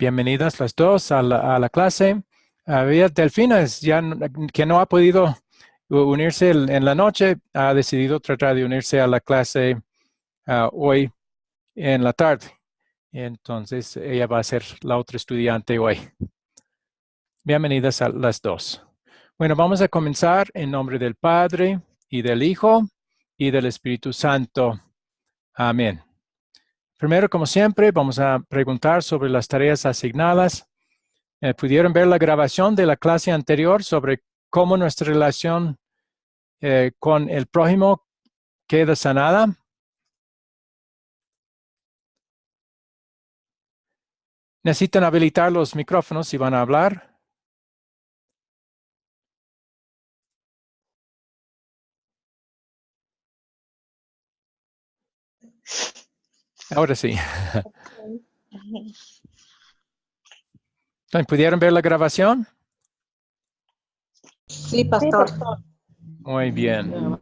Bienvenidas las dos a la clase. Había Delfina, que no ha podido unirse en la noche, ha decidido tratar de unirse a la clase hoy en la tarde. Entonces, ella va a ser la otra estudiante hoy. Bienvenidas a las dos. Bueno, vamos a comenzar en nombre del Padre, y del Hijo, y del Espíritu Santo. Amén. Primero, como siempre, vamos a preguntar sobre las tareas asignadas. ¿Pudieron ver la grabación de la clase anterior sobre cómo nuestra relación con el prójimo queda sanada? Necesitan habilitar los micrófonos si van a hablar. Ahora sí. ¿Pudieron ver la grabación? Sí, pastor. Muy bien.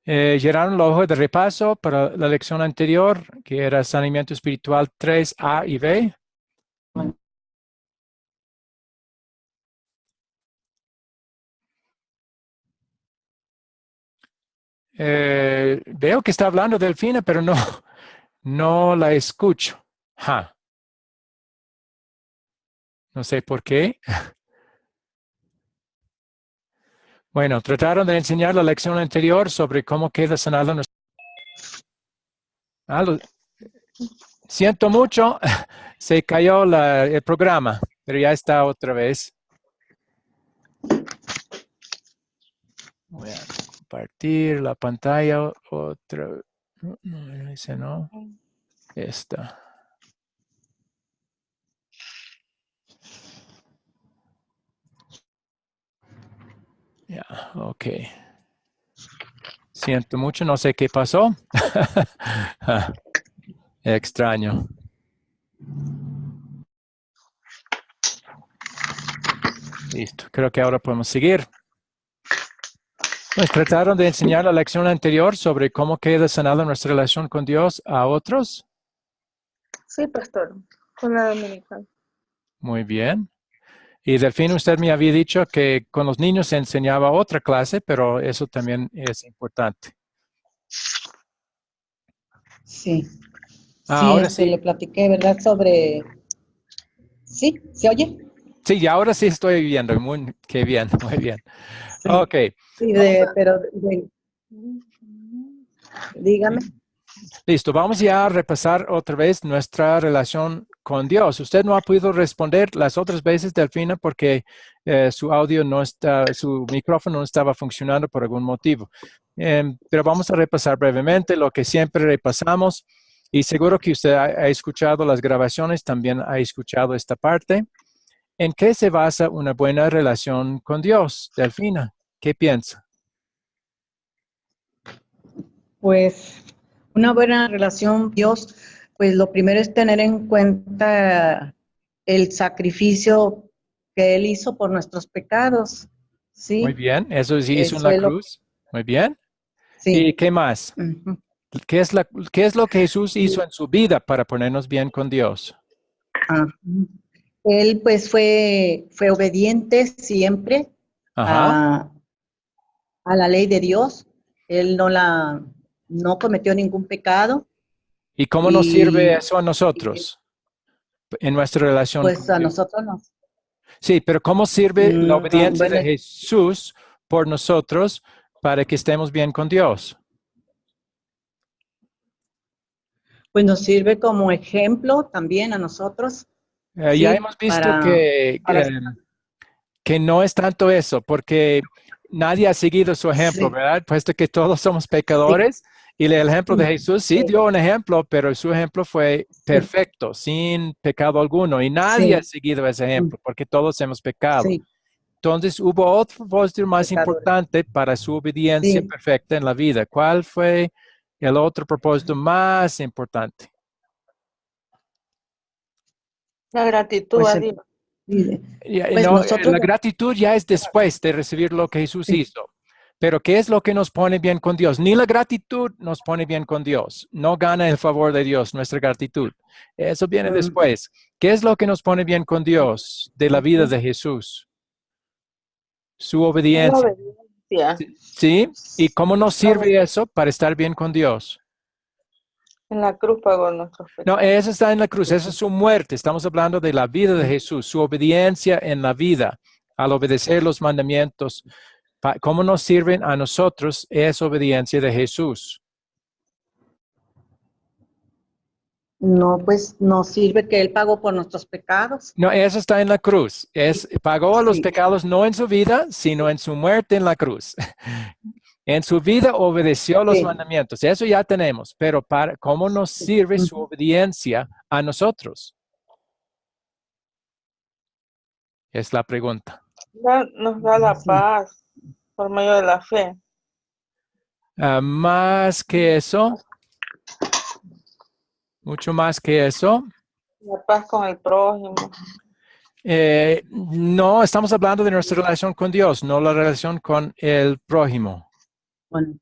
Llenaron la hoja de repaso para la lección anterior, que era Saneamiento Espiritual 3A y B. Veo que está hablando Delfina, pero no la escucho. No sé por qué. Bueno, trataron de enseñar la lección anterior sobre cómo queda sanado nuestro... Siento mucho, se cayó el programa, pero ya está otra vez. Voy a compartir la pantalla otra vez. No, ese no. Esta. Ya, ok. Siento mucho, no sé qué pasó. Extraño. Listo, creo que ahora podemos seguir. Pues trataron de enseñar la lección anterior sobre cómo queda sanada nuestra relación con Dios a otros. Sí, pastor, con la dominical. Muy bien. Y Delfín, usted me había dicho que con los niños se enseñaba otra clase, pero eso también es importante. Sí. Ahora sí. Le platiqué, ¿verdad? Sobre... ¿Sí? ¿Se oye? Sí, ahora sí estoy viendo. Qué bien, muy bien. Sí. Ok. Sí, dígame. Listo, vamos ya a repasar otra vez nuestra relación con Dios. Usted no ha podido responder las otras veces, Delfina, porque su micrófono no estaba funcionando por algún motivo. Pero vamos a repasar brevemente lo que siempre repasamos y seguro que usted ha escuchado las grabaciones, también ha escuchado esta parte. ¿En qué se basa una buena relación con Dios, Delfina? ¿Qué piensa? Pues una buena relación con Dios, pues lo primero es tener en cuenta el sacrificio que Él hizo por nuestros pecados. ¿Sí? Muy bien, eso sí hizo en Eso la es cruz. Muy bien. Sí. ¿Y qué más? Uh-huh. ¿Qué es lo que Jesús hizo en su vida para ponernos bien con Dios? Él pues fue obediente siempre Ajá. a la ley de Dios. Él no cometió ningún pecado. ¿Y cómo nos sirve eso a nosotros en nuestra relación Pues con a Dios? nosotros no. Sí, pero ¿cómo sirve la obediencia de Bueno, Jesús por nosotros para que estemos bien con Dios? pues nos sirve como ejemplo también a nosotros. Ya Sí, hemos visto que no es tanto eso, porque nadie ha seguido su ejemplo, sí, ¿verdad? Puesto que todos somos sí, pecadores y el ejemplo de Jesús sí dio un ejemplo, pero su ejemplo fue sí, perfecto, sin pecado alguno, y nadie ha sí, seguido ese ejemplo, porque todos hemos pecado. sí, Entonces hubo otro propósito más pecadores. importante para su obediencia Sí, perfecta en la vida. ¿Cuál fue el otro propósito más importante? La gratitud pues, a Dios. pues No, nosotros, la gratitud ya es después de recibir lo que Jesús sí, hizo. Pero ¿qué es lo que nos pone bien con Dios? Ni la gratitud nos pone bien con Dios. No gana el favor de Dios nuestra gratitud. Eso viene después. ¿Qué es lo que nos pone bien con Dios de la vida de Jesús? Su La obediencia. obediencia ¿Sí? ¿Y cómo nos sirve eso para estar bien con Dios? en la cruz pagó nuestros No, pecados. eso está en la cruz, esa es su muerte. Estamos hablando de la vida de Jesús, su obediencia en la vida, al obedecer los mandamientos. ¿Cómo nos sirven a nosotros esa obediencia de Jesús? No, pues nos sirve que Él pagó por nuestros pecados. No, eso está en la cruz. Pagó los Sí. pecados no en su vida, sino en su muerte en la cruz. En su vida obedeció los Sí. mandamientos. Eso ya tenemos. Pero ¿cómo nos sirve su obediencia a nosotros? Es la pregunta. Nos da la Sí. paz por medio de la fe. Más que eso, mucho más que eso. La paz con el prójimo. No, estamos hablando de nuestra relación con Dios, no la relación con el prójimo. Bueno,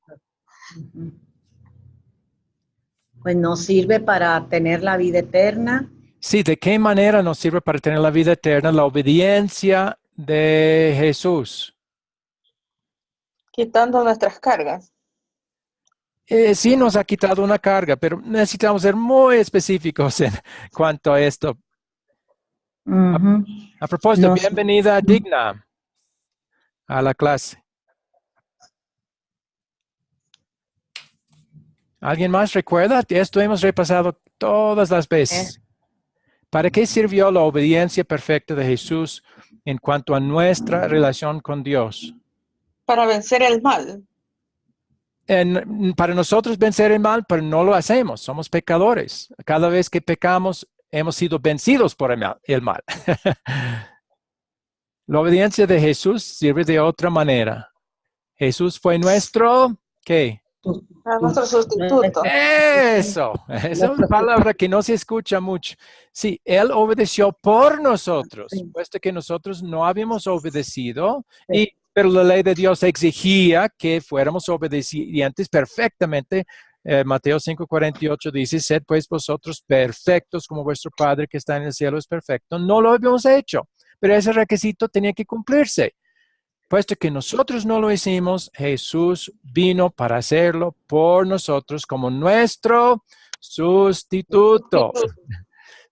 pues nos sirve para tener la vida eterna. Sí, ¿de qué manera nos sirve para tener la vida eterna? La obediencia de Jesús. Quitando nuestras cargas. Sí nos ha quitado una carga, pero necesitamos ser muy específicos en cuanto a esto. Ujú. A propósito, Nos- bienvenida Digna a la clase. ¿Alguien más recuerda? Esto hemos repasado todas las veces. ¿Para qué sirvió la obediencia perfecta de Jesús en cuanto a nuestra relación con Dios? Para vencer el mal. Para nosotros vencer el mal, pero no lo hacemos. Somos pecadores. Cada vez que pecamos, hemos sido vencidos por el mal. La obediencia de Jesús sirve de otra manera. Jesús fue nuestro, ¿qué? Nuestro sustituto. Eso, esa es una palabra que no se escucha mucho. Sí, Él obedeció por nosotros, Sí. puesto que nosotros no habíamos obedecido, pero la ley de Dios exigía que fuéramos obedientes perfectamente. Mateo 5:48 dice, sed pues vosotros perfectos como vuestro Padre que está en el cielo es perfecto. No lo habíamos hecho, pero ese requisito tenía que cumplirse. Puesto que nosotros no lo hicimos, Jesús vino para hacerlo por nosotros como nuestro sustituto.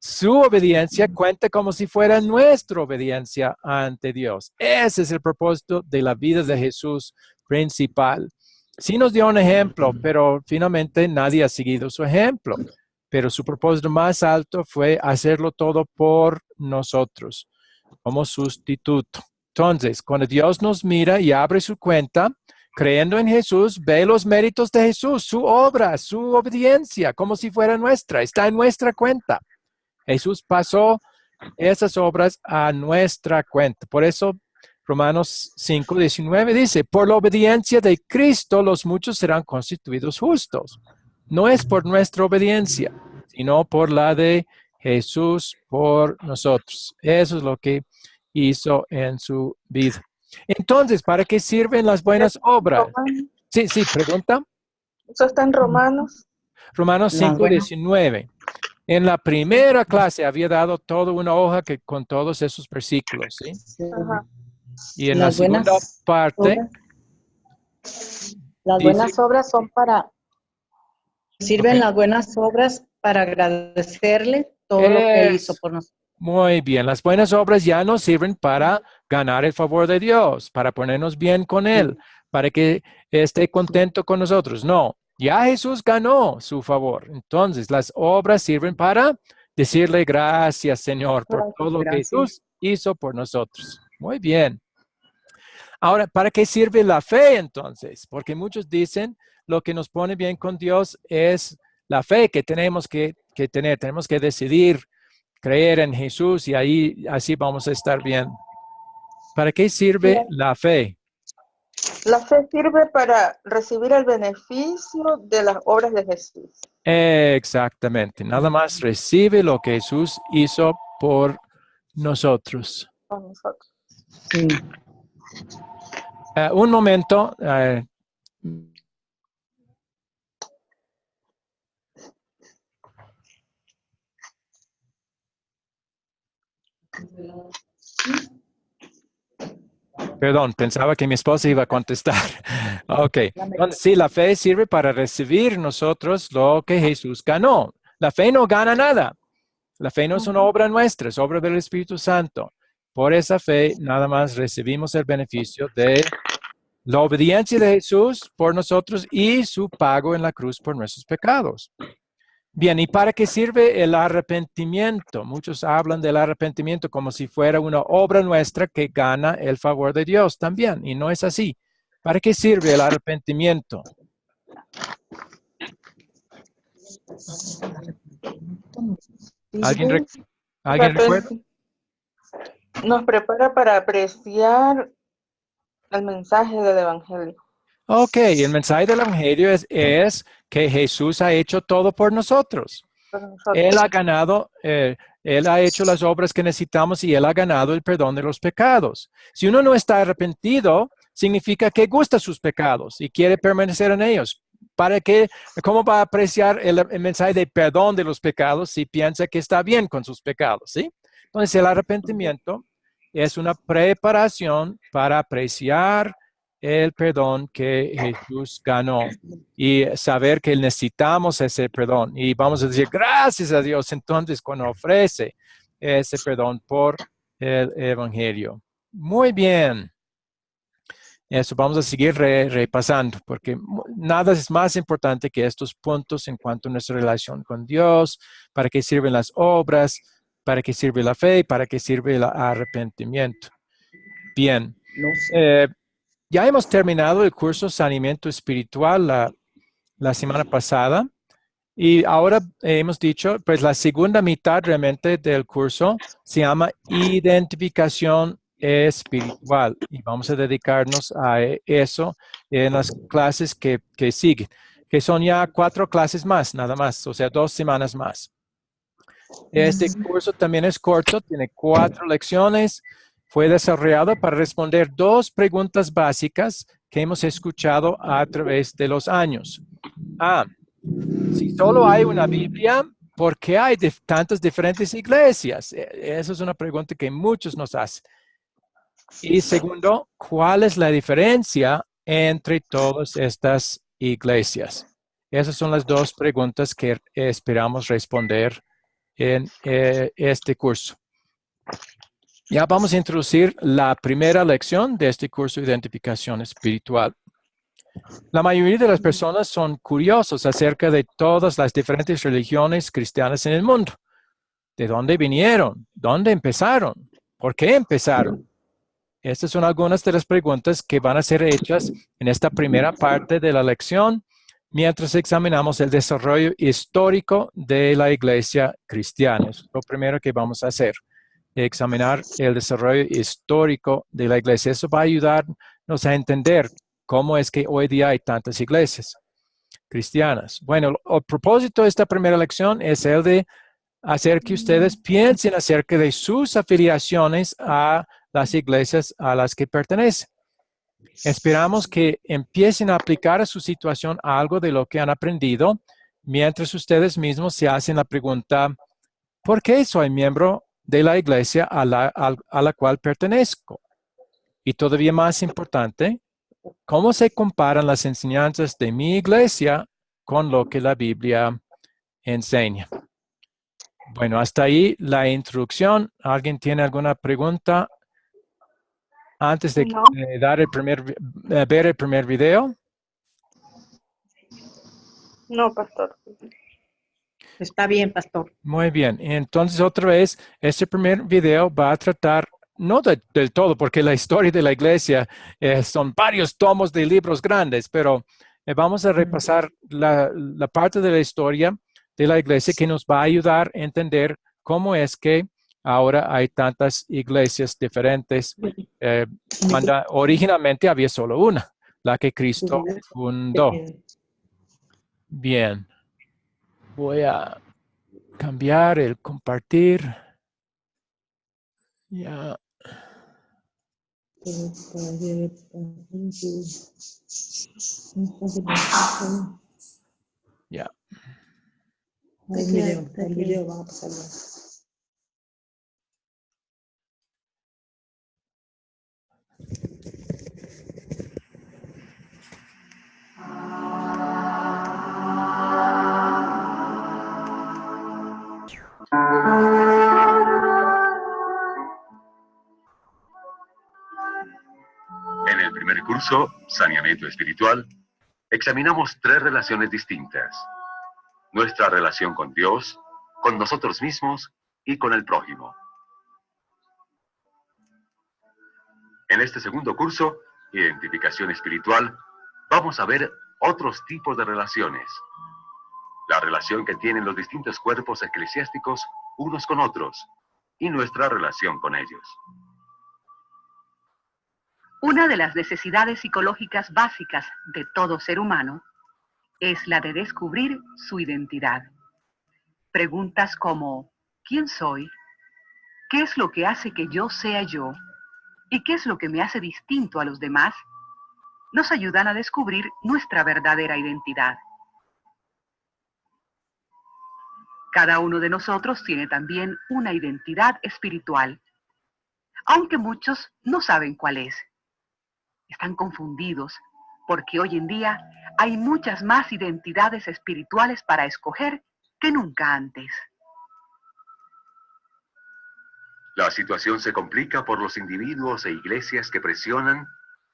Su obediencia cuenta como si fuera nuestra obediencia ante Dios. Ese es el propósito de la vida de Jesús principal. Sí nos dio un ejemplo, pero finalmente nadie ha seguido su ejemplo. Pero su propósito más alto fue hacerlo todo por nosotros, como sustituto. Entonces, cuando Dios nos mira y abre su cuenta, creyendo en Jesús, ve los méritos de Jesús, su obra, su obediencia, como si fuera nuestra, está en nuestra cuenta. Jesús pasó esas obras a nuestra cuenta. Por eso, Romanos 5:19 dice, por la obediencia de Cristo, los muchos serán constituidos justos. No es por nuestra obediencia, sino por la de Jesús por nosotros. Eso es lo que hizo en su vida. Entonces, ¿para qué sirven las buenas obras? Sí, pregunta. Eso está en Romanos. Romanos Las buenas. 5:19. En la primera clase había dado toda una hoja con todos esos versículos, ¿sí? Sí. Ajá. Y en la Las segunda buenas parte, Las dice- buenas obras son para, sirven Ok. las buenas obras para agradecerle todo lo que Él hizo por nosotros. Muy bien, las buenas obras ya nos sirven para ganar el favor de Dios, para ponernos bien con Él, para que esté contento con nosotros. No, ya Jesús ganó su favor. Entonces, las obras sirven para decirle gracias, Señor, por Gracias, todo lo que gracias. Jesús hizo por nosotros. Muy bien. Ahora, ¿para qué sirve la fe entonces? Porque muchos dicen lo que nos pone bien con Dios es la fe que tenemos que tener. Tenemos que decidir creer en Jesús y así vamos a estar bien. ¿Para qué sirve la fe? La fe sirve para recibir el beneficio de las obras de Jesús. Exactamente. Nada más recibe lo que Jesús hizo por nosotros. Con nosotros. Sí. Un momento. Perdón, pensaba que mi esposa iba a contestar. Ok. Entonces, sí, la fe sirve para recibir nosotros lo que Jesús ganó. La fe no gana nada. La fe no es una obra nuestra, es obra del Espíritu Santo. Por esa fe, nada más recibimos el beneficio de la obediencia de Jesús por nosotros y su pago en la cruz por nuestros pecados. Bien, ¿y para qué sirve el arrepentimiento? Muchos hablan del arrepentimiento como si fuera una obra nuestra que gana el favor de Dios también, y no es así. ¿Para qué sirve el arrepentimiento? ¿Alguien, ¿alguien recuerda? Nos prepara para apreciar el mensaje del Evangelio. Ok, el mensaje del Evangelio es que Jesús ha hecho todo por nosotros. Él ha ganado, Él ha hecho las obras que necesitamos y Él ha ganado el perdón de los pecados. Si uno no está arrepentido, significa que gusta sus pecados y quiere permanecer en ellos. ¿Para qué? ¿Cómo va a apreciar el mensaje de perdón de los pecados si piensa que está bien con sus pecados? ¿Sí? Entonces, el arrepentimiento es una preparación para apreciar el perdón que Jesús ganó y saber que necesitamos ese perdón. Y vamos a decir gracias a Dios entonces cuando ofrece ese perdón por el Evangelio. Muy bien. Eso vamos a seguir repasando porque nada es más importante que estos puntos en cuanto a nuestra relación con Dios, para qué sirven las obras, para qué sirve la fe, para qué sirve el arrepentimiento. Bien. Ya hemos terminado el curso Saneamiento Espiritual la semana pasada y ahora hemos dicho, pues la segunda mitad realmente del curso se llama Identificación Espiritual y vamos a dedicarnos a eso en las clases que siguen, que son ya 4 clases más, nada más, o sea, 2 semanas más. Este curso también es corto, tiene 4 lecciones. Fue desarrollado para responder 2 preguntas básicas que hemos escuchado a través de los años. Si solo hay una Biblia, ¿por qué hay tantas diferentes iglesias? Esa es una pregunta que muchos nos hacen. Y segundo, ¿cuál es la diferencia entre todas estas iglesias? Esas son las 2 preguntas que esperamos responder en este curso. Ya vamos a introducir la primera lección de este curso de identificación espiritual. La mayoría de las personas son curiosos acerca de todas las diferentes religiones cristianas en el mundo. ¿De dónde vinieron? ¿Dónde empezaron? ¿Por qué empezaron? Estas son algunas de las preguntas que van a ser hechas en esta primera parte de la lección mientras examinamos el desarrollo histórico de la iglesia cristiana. Eso es lo primero que vamos a hacer, examinar el desarrollo histórico de la iglesia. Eso va a ayudarnos a entender cómo es que hoy día hay tantas iglesias cristianas. Bueno, el propósito de esta primera lección es el de hacer que ustedes piensen acerca de sus afiliaciones a las iglesias a las que pertenecen. Esperamos que empiecen a aplicar a su situación algo de lo que han aprendido mientras ustedes mismos se hacen la pregunta, ¿por qué soy miembro de la iglesia a la cual pertenezco? Y todavía más importante, ¿cómo se comparan las enseñanzas de mi iglesia con lo que la Biblia enseña? Bueno, hasta ahí la introducción. ¿Alguien tiene alguna pregunta antes de ver el primer video? No, pastor. Está bien, pastor. Muy bien. Entonces, otra vez, este primer video va a tratar, no del todo, porque la historia de la iglesia son varios tomos de libros grandes, pero vamos a repasar la parte de la historia de la iglesia que nos va a ayudar a entender cómo es que ahora hay tantas iglesias diferentes, cuando originalmente había solo una, la que Cristo fundó. Bien. Voy a cambiar el compartir. Ya. Ya. El video, vamos a pasarlo. En el primer curso, Saneamiento Espiritual, examinamos 3 relaciones distintas. Nuestra relación con Dios, con nosotros mismos y con el prójimo. En este segundo curso, Identificación Espiritual, vamos a ver otros tipos de relaciones. La relación que tienen los distintos cuerpos eclesiásticos unos con otros y nuestra relación con ellos. Una de las necesidades psicológicas básicas de todo ser humano es la de descubrir su identidad. Preguntas como, ¿quién soy? ¿Qué es lo que hace que yo sea yo? ¿Y qué es lo que me hace distinto a los demás? Nos ayudan a descubrir nuestra verdadera identidad. Cada uno de nosotros tiene también una identidad espiritual, aunque muchos no saben cuál es. Están confundidos porque hoy en día hay muchas más identidades espirituales para escoger que nunca antes. La situación se complica por los individuos e iglesias que presionan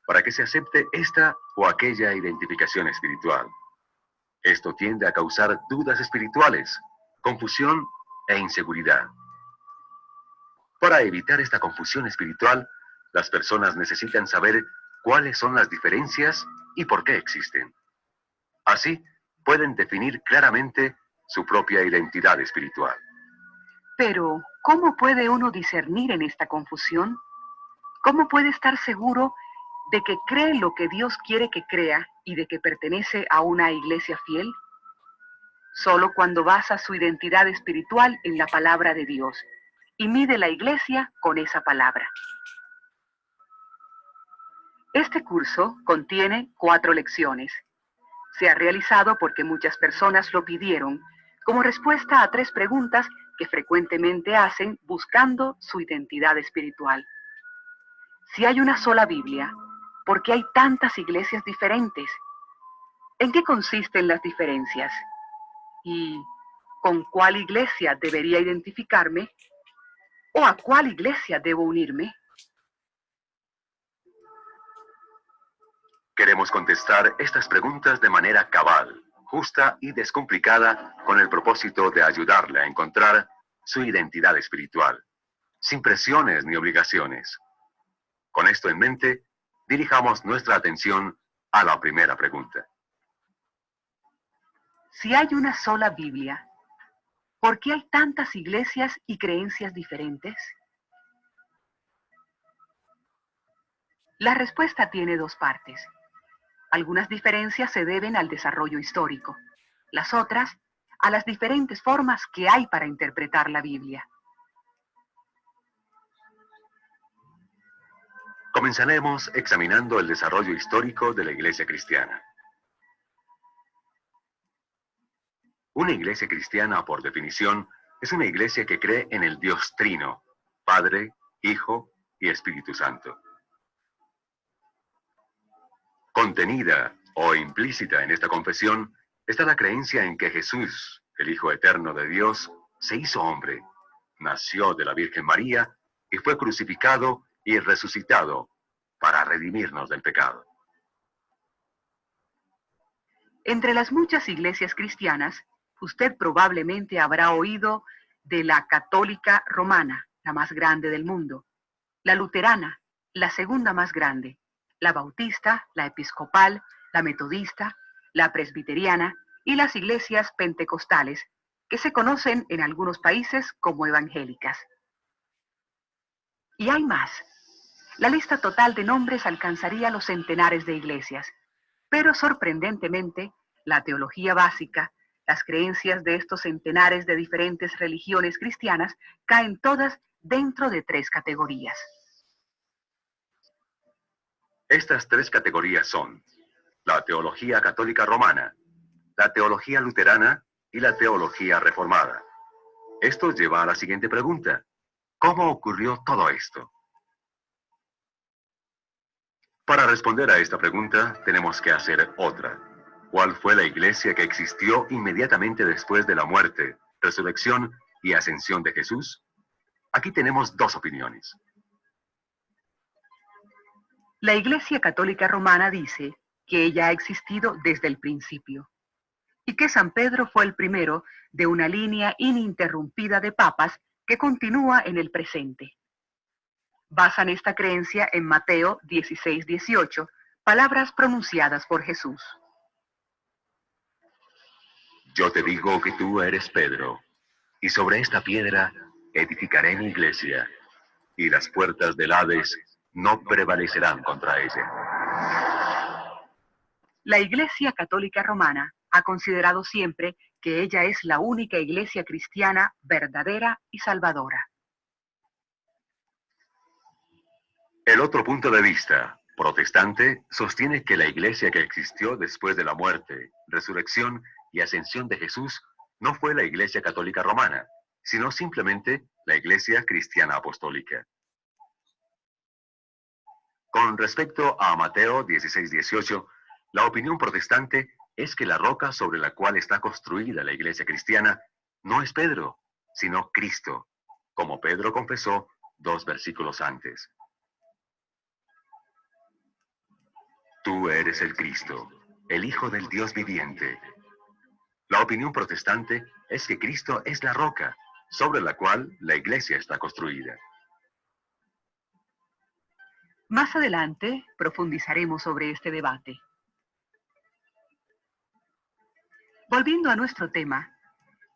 para que se acepte esta o aquella identificación espiritual. Esto tiende a causar dudas espirituales, confusión e inseguridad. Para evitar esta confusión espiritual, las personas necesitan saber cuáles son las diferencias y por qué existen. Así, pueden definir claramente su propia identidad espiritual. Pero, ¿cómo puede uno discernir en esta confusión? ¿Cómo puede estar seguro de que cree lo que Dios quiere que crea y de que pertenece a una iglesia fiel? Solo cuando basa su identidad espiritual en la palabra de Dios y mide la iglesia con esa palabra. Este curso contiene 4 lecciones. Se ha realizado porque muchas personas lo pidieron como respuesta a 3 preguntas que frecuentemente hacen buscando su identidad espiritual. Si hay una sola Biblia, ¿por qué hay tantas iglesias diferentes? ¿En qué consisten las diferencias? ¿Y con cuál iglesia debería identificarme? ¿O a cuál iglesia debo unirme? Queremos contestar estas preguntas de manera cabal, justa y descomplicada, con el propósito de ayudarle a encontrar su identidad espiritual, sin presiones ni obligaciones. Con esto en mente, dirijamos nuestra atención a la primera pregunta. Si hay una sola Biblia, ¿por qué hay tantas iglesias y creencias diferentes? La respuesta tiene 2 partes. Algunas diferencias se deben al desarrollo histórico, las otras a las diferentes formas que hay para interpretar la Biblia. Comenzaremos examinando el desarrollo histórico de la iglesia cristiana. Una iglesia cristiana, por definición, es una iglesia que cree en el Dios Trino, Padre, Hijo y Espíritu Santo. Contenida o implícita en esta confesión está la creencia en que Jesús, el Hijo Eterno de Dios, se hizo hombre, nació de la Virgen María y fue crucificado y resucitado para redimirnos del pecado. Entre las muchas iglesias cristianas, usted probablemente habrá oído de la católica romana, la más grande del mundo, la luterana, la segunda más grande, la bautista, la episcopal, la metodista, la presbiteriana y las iglesias pentecostales, que se conocen en algunos países como evangélicas. Y hay más. La lista total de nombres alcanzaría los centenares de iglesias, pero sorprendentemente, la teología básica, las creencias de estos centenares de diferentes religiones cristianas caen todas dentro de 3 categorías. Estas tres categorías son la teología católica romana, la teología luterana y la teología reformada. Esto lleva a la siguiente pregunta: ¿cómo ocurrió todo esto? Para responder a esta pregunta, tenemos que hacer otra. ¿Cuál fue la iglesia que existió inmediatamente después de la muerte, resurrección y ascensión de Jesús? Aquí tenemos dos opiniones. La Iglesia Católica Romana dice que ella ha existido desde el principio y que San Pedro fue el primero de una línea ininterrumpida de papas que continúa en el presente. Basan esta creencia en Mateo 16:18, palabras pronunciadas por Jesús. Yo te digo que tú eres Pedro, y sobre esta piedra edificaré mi iglesia, y las puertas del Hades no prevalecerán contra ella. La Iglesia Católica Romana ha considerado siempre que ella es la única iglesia cristiana verdadera y salvadora. El otro punto de vista, protestante, sostiene que la iglesia que existió después de la muerte, resurrección y ascensión de Jesús no fue la Iglesia Católica Romana, sino simplemente la Iglesia Cristiana Apostólica. Con respecto a Mateo 16:18, la opinión protestante es que la roca sobre la cual está construida la iglesia cristiana no es Pedro, sino Cristo, como Pedro confesó 2 versículos antes. Tú eres el Cristo, el Hijo del Dios viviente. La opinión protestante es que Cristo es la roca sobre la cual la iglesia está construida. Más adelante profundizaremos sobre este debate. Volviendo a nuestro tema,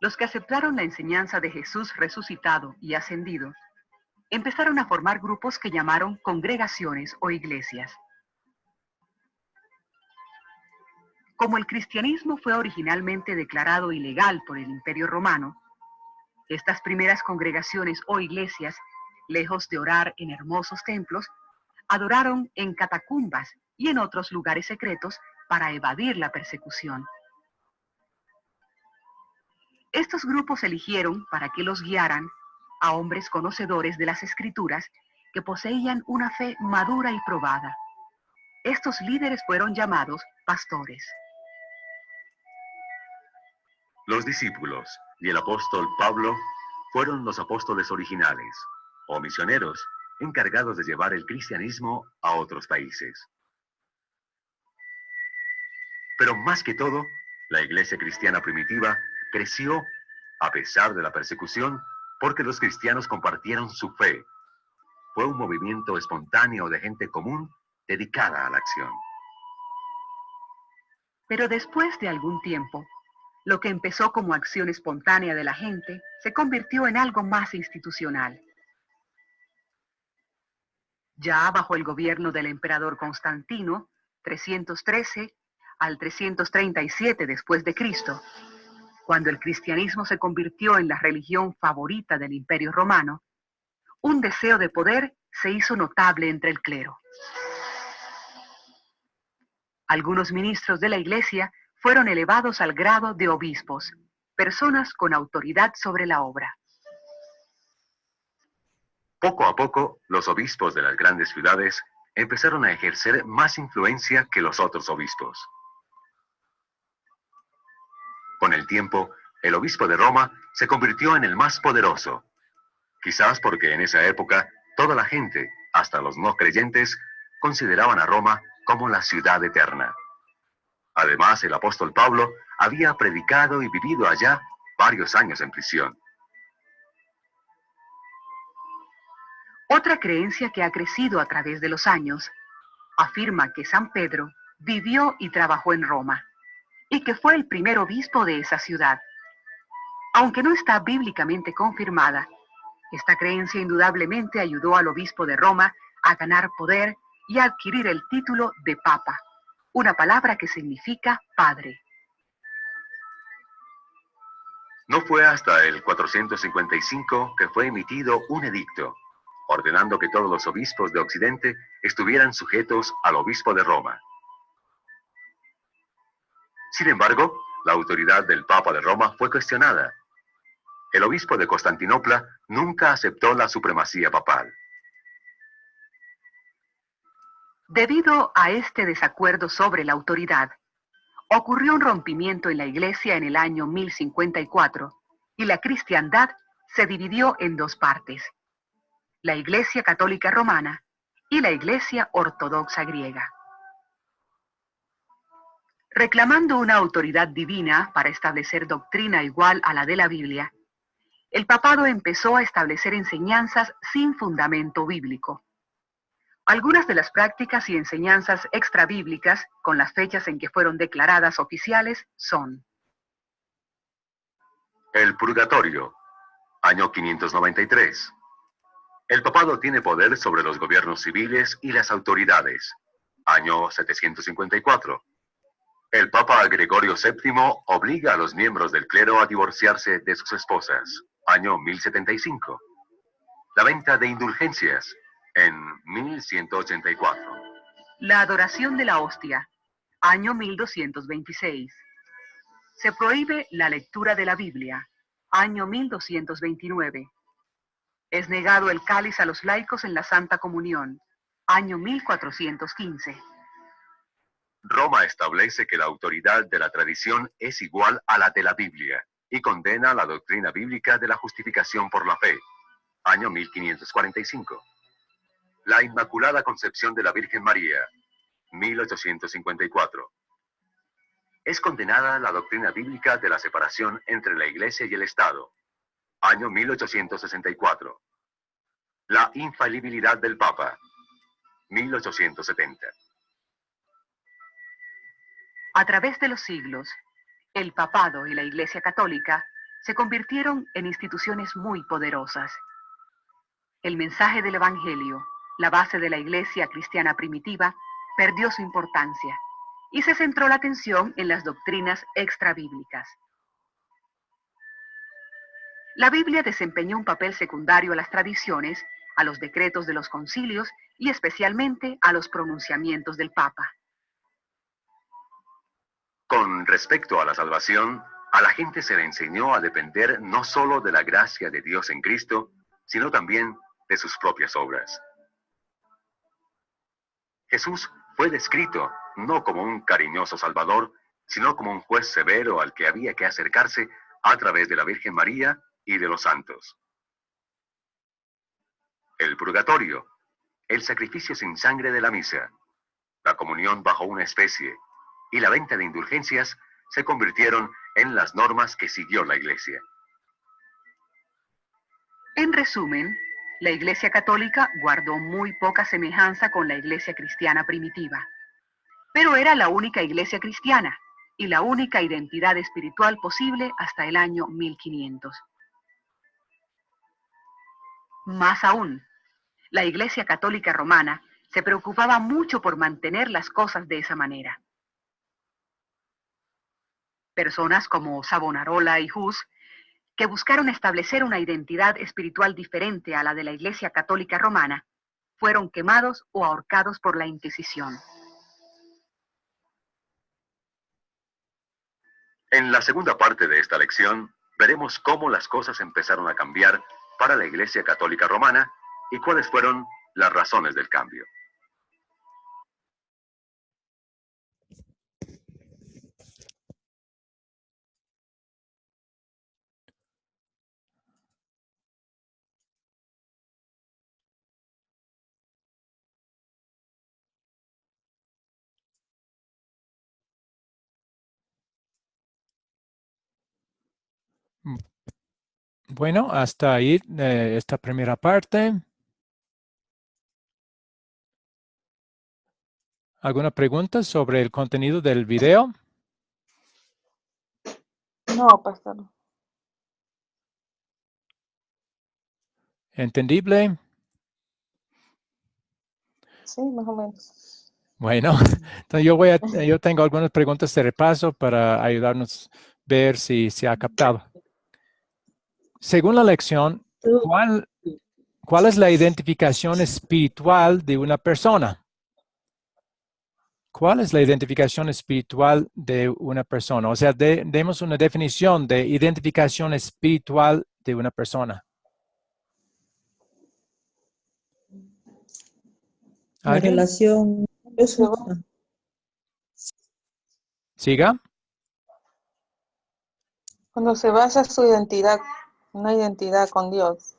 los que aceptaron la enseñanza de Jesús resucitado y ascendido, empezaron a formar grupos que llamaron congregaciones o iglesias. Como el cristianismo fue originalmente declarado ilegal por el Imperio Romano, estas primeras congregaciones o iglesias, lejos de orar en hermosos templos, adoraron en catacumbas y en otros lugares secretos para evadir la persecución. Estos grupos eligieron para que los guiaran a hombres conocedores de las Escrituras que poseían una fe madura y probada. Estos líderes fueron llamados pastores. Los discípulos y el apóstol Pablo fueron los apóstoles originales, o misioneros, encargados de llevar el cristianismo a otros países. Pero más que todo, la iglesia cristiana primitiva creció a pesar de la persecución porque los cristianos compartieron su fe. Fue un movimiento espontáneo de gente común dedicada a la acción. Pero después de algún tiempo, lo que empezó como acción espontánea de la gente se convirtió en algo más institucional. Ya bajo el gobierno del emperador Constantino, 313 al 337 después de Cristo, cuando el cristianismo se convirtió en la religión favorita del Imperio Romano, un deseo de poder se hizo notable entre el clero. Algunos ministros de la Iglesia fueron elevados al grado de obispos, personas con autoridad sobre la obra. Poco a poco, los obispos de las grandes ciudades empezaron a ejercer más influencia que los otros obispos. Con el tiempo, el obispo de Roma se convirtió en el más poderoso, quizás porque en esa época toda la gente, hasta los no creyentes, consideraban a Roma como la ciudad eterna. Además, el apóstol Pablo había predicado y vivido allá varios años en prisión. Otra creencia que ha crecido a través de los años afirma que San Pedro vivió y trabajó en Roma y que fue el primer obispo de esa ciudad. Aunque no está bíblicamente confirmada, esta creencia indudablemente ayudó al obispo de Roma a ganar poder y a adquirir el título de papa, una palabra que significa padre. No fue hasta el 455 que fue emitido un edicto, ordenando que todos los obispos de Occidente estuvieran sujetos al obispo de Roma. Sin embargo, la autoridad del Papa de Roma fue cuestionada. El obispo de Constantinopla nunca aceptó la supremacía papal. Debido a este desacuerdo sobre la autoridad, ocurrió un rompimiento en la Iglesia en el año 1054 y la cristiandad se dividió en dos partes: la Iglesia Católica Romana y la Iglesia Ortodoxa Griega. Reclamando una autoridad divina para establecer doctrina igual a la de la Biblia, el papado empezó a establecer enseñanzas sin fundamento bíblico. Algunas de las prácticas y enseñanzas extrabíblicas, con las fechas en que fueron declaradas oficiales, son: El purgatorio, año 593. El papado tiene poder sobre los gobiernos civiles y las autoridades, año 754. El Papa Gregorio VII obliga a los miembros del clero a divorciarse de sus esposas, año 1075. La venta de indulgencias, en 1184. La adoración de la hostia, año 1226. Se prohíbe la lectura de la Biblia, año 1229. Es negado el cáliz a los laicos en la Santa Comunión, año 1415. Roma establece que la autoridad de la tradición es igual a la de la Biblia y condena la doctrina bíblica de la justificación por la fe, año 1545. La Inmaculada Concepción de la Virgen María, 1854. Es condenada la doctrina bíblica de la separación entre la Iglesia y el Estado, año 1864. La infalibilidad del Papa, 1870. A través de los siglos, el papado y la Iglesia Católica se convirtieron en instituciones muy poderosas. El mensaje del Evangelio, la base de la Iglesia cristiana primitiva, perdió su importancia y se centró la atención en las doctrinas extrabíblicas. La Biblia desempeñó un papel secundario a las tradiciones, a los decretos de los concilios y especialmente a los pronunciamientos del Papa. Con respecto a la salvación, a la gente se le enseñó a depender no solo de la gracia de Dios en Cristo, sino también de sus propias obras. Jesús fue descrito no como un cariñoso Salvador, sino como un juez severo al que había que acercarse a través de la Virgen María y de los santos. El purgatorio, el sacrificio sin sangre de la misa, la comunión bajo una especie y la venta de indulgencias se convirtieron en las normas que siguió la Iglesia. En resumen, la Iglesia Católica guardó muy poca semejanza con la Iglesia cristiana primitiva, pero era la única Iglesia cristiana y la única identidad espiritual posible hasta el año 1500. Más aún, la Iglesia Católica Romana se preocupaba mucho por mantener las cosas de esa manera. Personas como Savonarola y Hus, que buscaron establecer una identidad espiritual diferente a la de la Iglesia Católica Romana, fueron quemados o ahorcados por la Inquisición. En la segunda parte de esta lección, veremos cómo las cosas empezaron a cambiar para la Iglesia Católica Romana y cuáles fueron las razones del cambio. Bueno, hasta ahí esta primera parte. ¿Alguna pregunta sobre el contenido del video? No, pastor. ¿Entendible? Sí, más o menos. Bueno, entonces yo tengo algunas preguntas de repaso para ayudarnos a ver si se ha captado. Según la lección, ¿Cuál es la identificación espiritual de una persona? ¿Cuál es la identificación espiritual de una persona? O sea, demos una definición de identificación espiritual de una persona. La ¿Alguien? relación es justa. Siga. Cuando se basa su identidad, una identidad con Dios.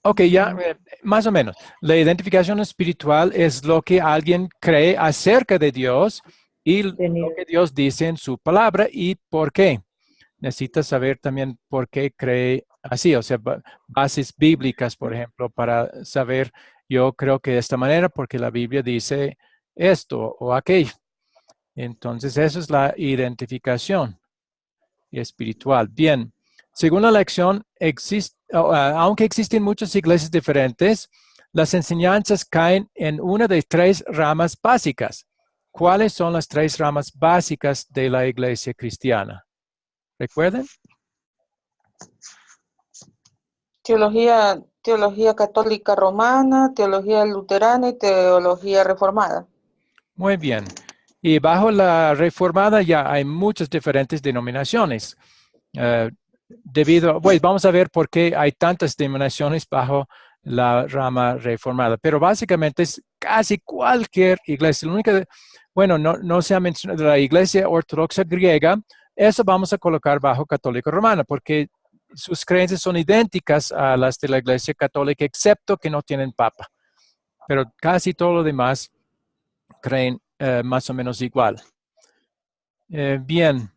Ok, ya, más o menos. La identificación espiritual es lo que alguien cree acerca de Dios y lo que Dios dice en su palabra y por qué. Necesita saber también por qué cree así, o sea, bases bíblicas, por ejemplo, para saber, yo creo que de esta manera porque la Biblia dice esto o aquello. Entonces, eso es la identificación espiritual. Bien, según la lección, aunque existen muchas iglesias diferentes, las enseñanzas caen en una de tres ramas básicas. ¿Cuáles son las tres ramas básicas de la iglesia cristiana? ¿Recuerden? Teología católica romana, teología luterana y teología reformada. Muy bien. Y bajo la reformada ya hay muchas diferentes denominaciones. Vamos a ver por qué hay tantas denominaciones bajo la rama reformada. Pero básicamente es casi cualquier iglesia. La única, no se ha mencionado la iglesia ortodoxa griega. Eso vamos a colocar bajo católica romana porque sus creencias son idénticas a las de la iglesia católica, excepto que no tienen papa. Pero casi todo lo demás creen más o menos igual. Bien.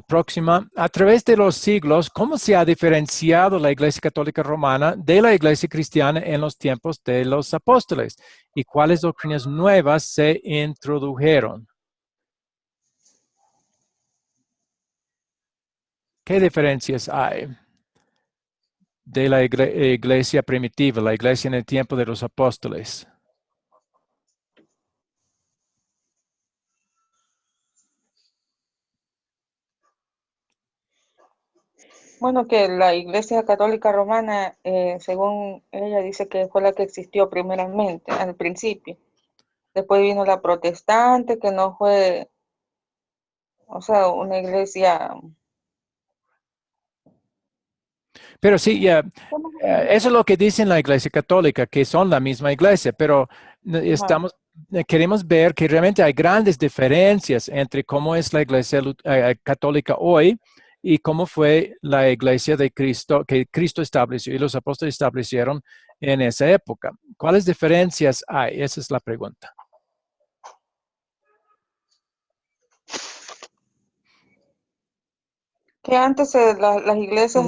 Próxima. A través de los siglos, ¿cómo se ha diferenciado la Iglesia Católica Romana de la Iglesia Cristiana en los tiempos de los apóstoles? ¿Y cuáles doctrinas nuevas se introdujeron? ¿Qué diferencias hay de la iglesia primitiva, la iglesia en el tiempo de los apóstoles? Bueno, que la Iglesia Católica Romana, según ella, dice que fue la que existió primeramente, al principio. Después vino la protestante, que no fue, o sea, una iglesia. Pero sí, eso es lo que dice la Iglesia Católica, que son la misma iglesia, pero queremos ver que realmente hay grandes diferencias entre cómo es la Iglesia Católica hoy y cómo fue la Iglesia de Cristo, que Cristo estableció y los apóstoles establecieron en esa época. ¿Cuáles diferencias hay? Esa es la pregunta. Que antes las iglesias,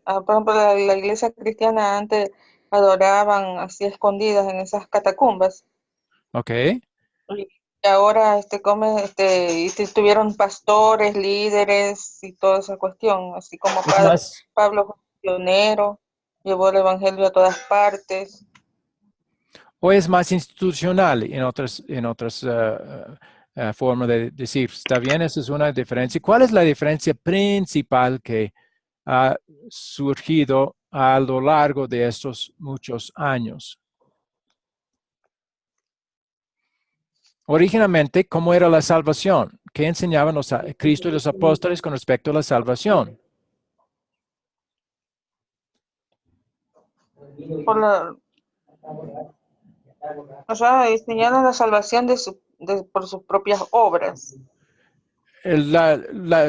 por ejemplo, la iglesia cristiana antes adoraban así escondidas en esas catacumbas. Ok. Y ahora tuvieron pastores, líderes y toda esa cuestión, así como Pablo fue pionero, llevó el evangelio a todas partes. ¿O es más institucional en otras formas de decir? Está bien, esa es una diferencia. ¿Cuál es la diferencia principal que ha surgido a lo largo de estos muchos años? Originalmente, ¿cómo era la salvación? ¿Qué enseñaban Cristo y los apóstoles con respecto a la salvación? Enseñaron la salvación por sus propias obras.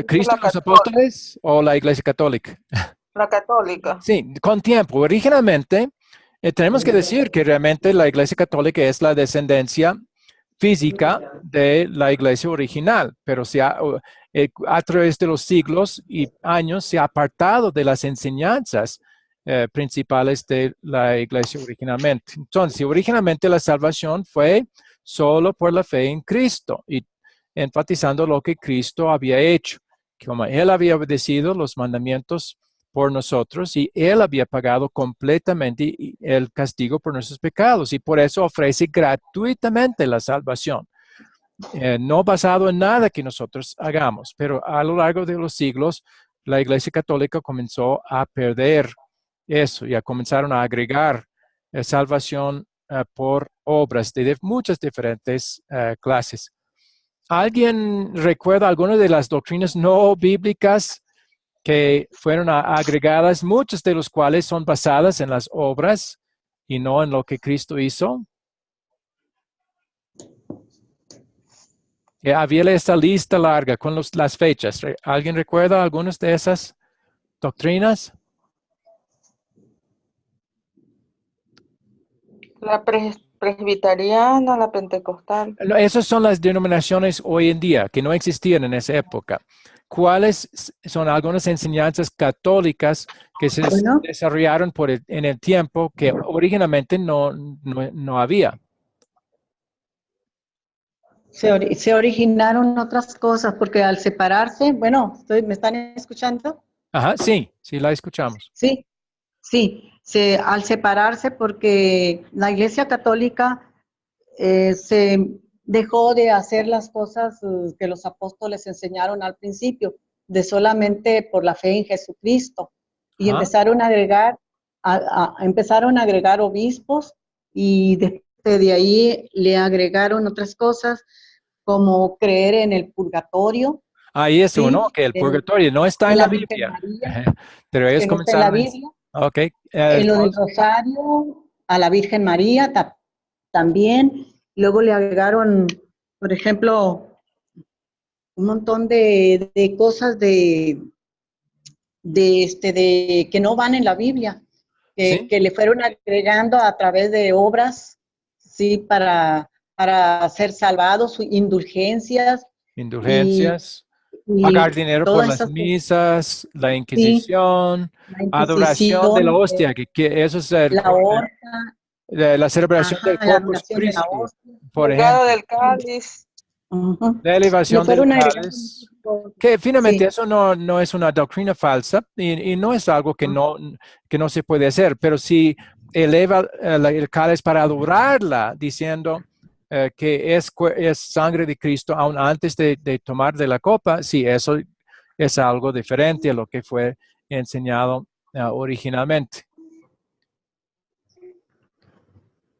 ¿Cristo y los apóstoles o la Iglesia Católica? La católica. Sí, con tiempo. Originalmente, tenemos que decir que realmente la Iglesia Católica es la descendencia física de la Iglesia original, pero a través de los siglos y años se ha apartado de las enseñanzas principales de la Iglesia originalmente. Entonces, originalmente la salvación fue solo por la fe en Cristo y enfatizando lo que Cristo había hecho, como Él había obedecido los mandamientos por nosotros y Él había pagado completamente el castigo por nuestros pecados y por eso ofrece gratuitamente la salvación, no basado en nada que nosotros hagamos, pero a lo largo de los siglos la Iglesia Católica comenzó a perder eso, ya comenzaron a agregar salvación por obras de muchas diferentes clases. ¿Alguien recuerda alguna de las doctrinas no bíblicas que fueron agregadas, muchas de las cuales son basadas en las obras y no en lo que Cristo hizo? Había esta lista larga con las fechas. ¿Alguien recuerda algunas de esas doctrinas? La presbiteriana, la pentecostal. No, esas son las denominaciones hoy en día que no existían en esa época. ¿Cuáles son algunas enseñanzas católicas que se Bueno. desarrollaron en el tiempo que originalmente no había? Se originaron otras cosas porque al separarse, bueno, ¿me están escuchando? Ajá, sí, la escuchamos. Sí, al separarse porque la Iglesia Católica se dejó de hacer las cosas que los apóstoles enseñaron al principio, de solamente por la fe en Jesucristo. Y Ajá. empezaron a agregar obispos y de ahí le agregaron otras cosas como creer en el purgatorio. Ahí es Sí, uno, que el purgatorio no está en la Virgen Biblia. María, Pero ellos que no está en la comenzaron. Biblia. Ok. En lo del rosario, a la Virgen María también. Luego le agregaron, por ejemplo, un montón de cosas de que no van en la Biblia, ¿Sí? que le fueron agregando a través de obras, sí, para ser salvados, indulgencias. Indulgencias. Y Pagar dinero por todas las esas cosas. misas, la Sí, Inquisición, la adoración de la Inquisición, hostia, que eso es la horca, la celebración del la Corpus adoración de la Christi, hostia. por Pecado ejemplo. del cáliz. Ujú. La Le elevación del fueron agregando cáliz, muchas cosas. que finalmente Sí. eso no es una doctrina falsa y no es algo que no se puede hacer, pero si eleva el cáliz para adorarla, diciendo que es sangre de Cristo aún antes de tomar de la copa, sí, eso es algo diferente a lo que fue enseñado originalmente.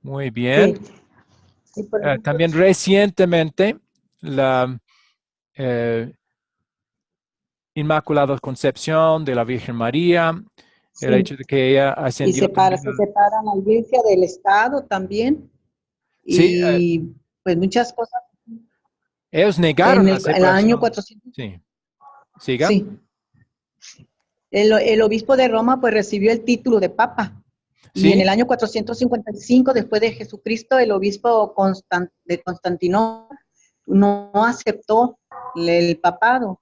Muy bien. Sí. Sí, por ejemplo, También recientemente la Inmaculada Concepción de la Virgen María, el sí. hecho de que ella Y ascendió se también. separan la iglesia del Estado también. Sí, Y pues muchas cosas. ellos negaron la En el año separación. 400. Sí. Siga. Sí. El obispo de Roma pues recibió el título de papa. Y en Sí. el año 455 después de Jesucristo, el obispo de Constantinopla no aceptó el papado.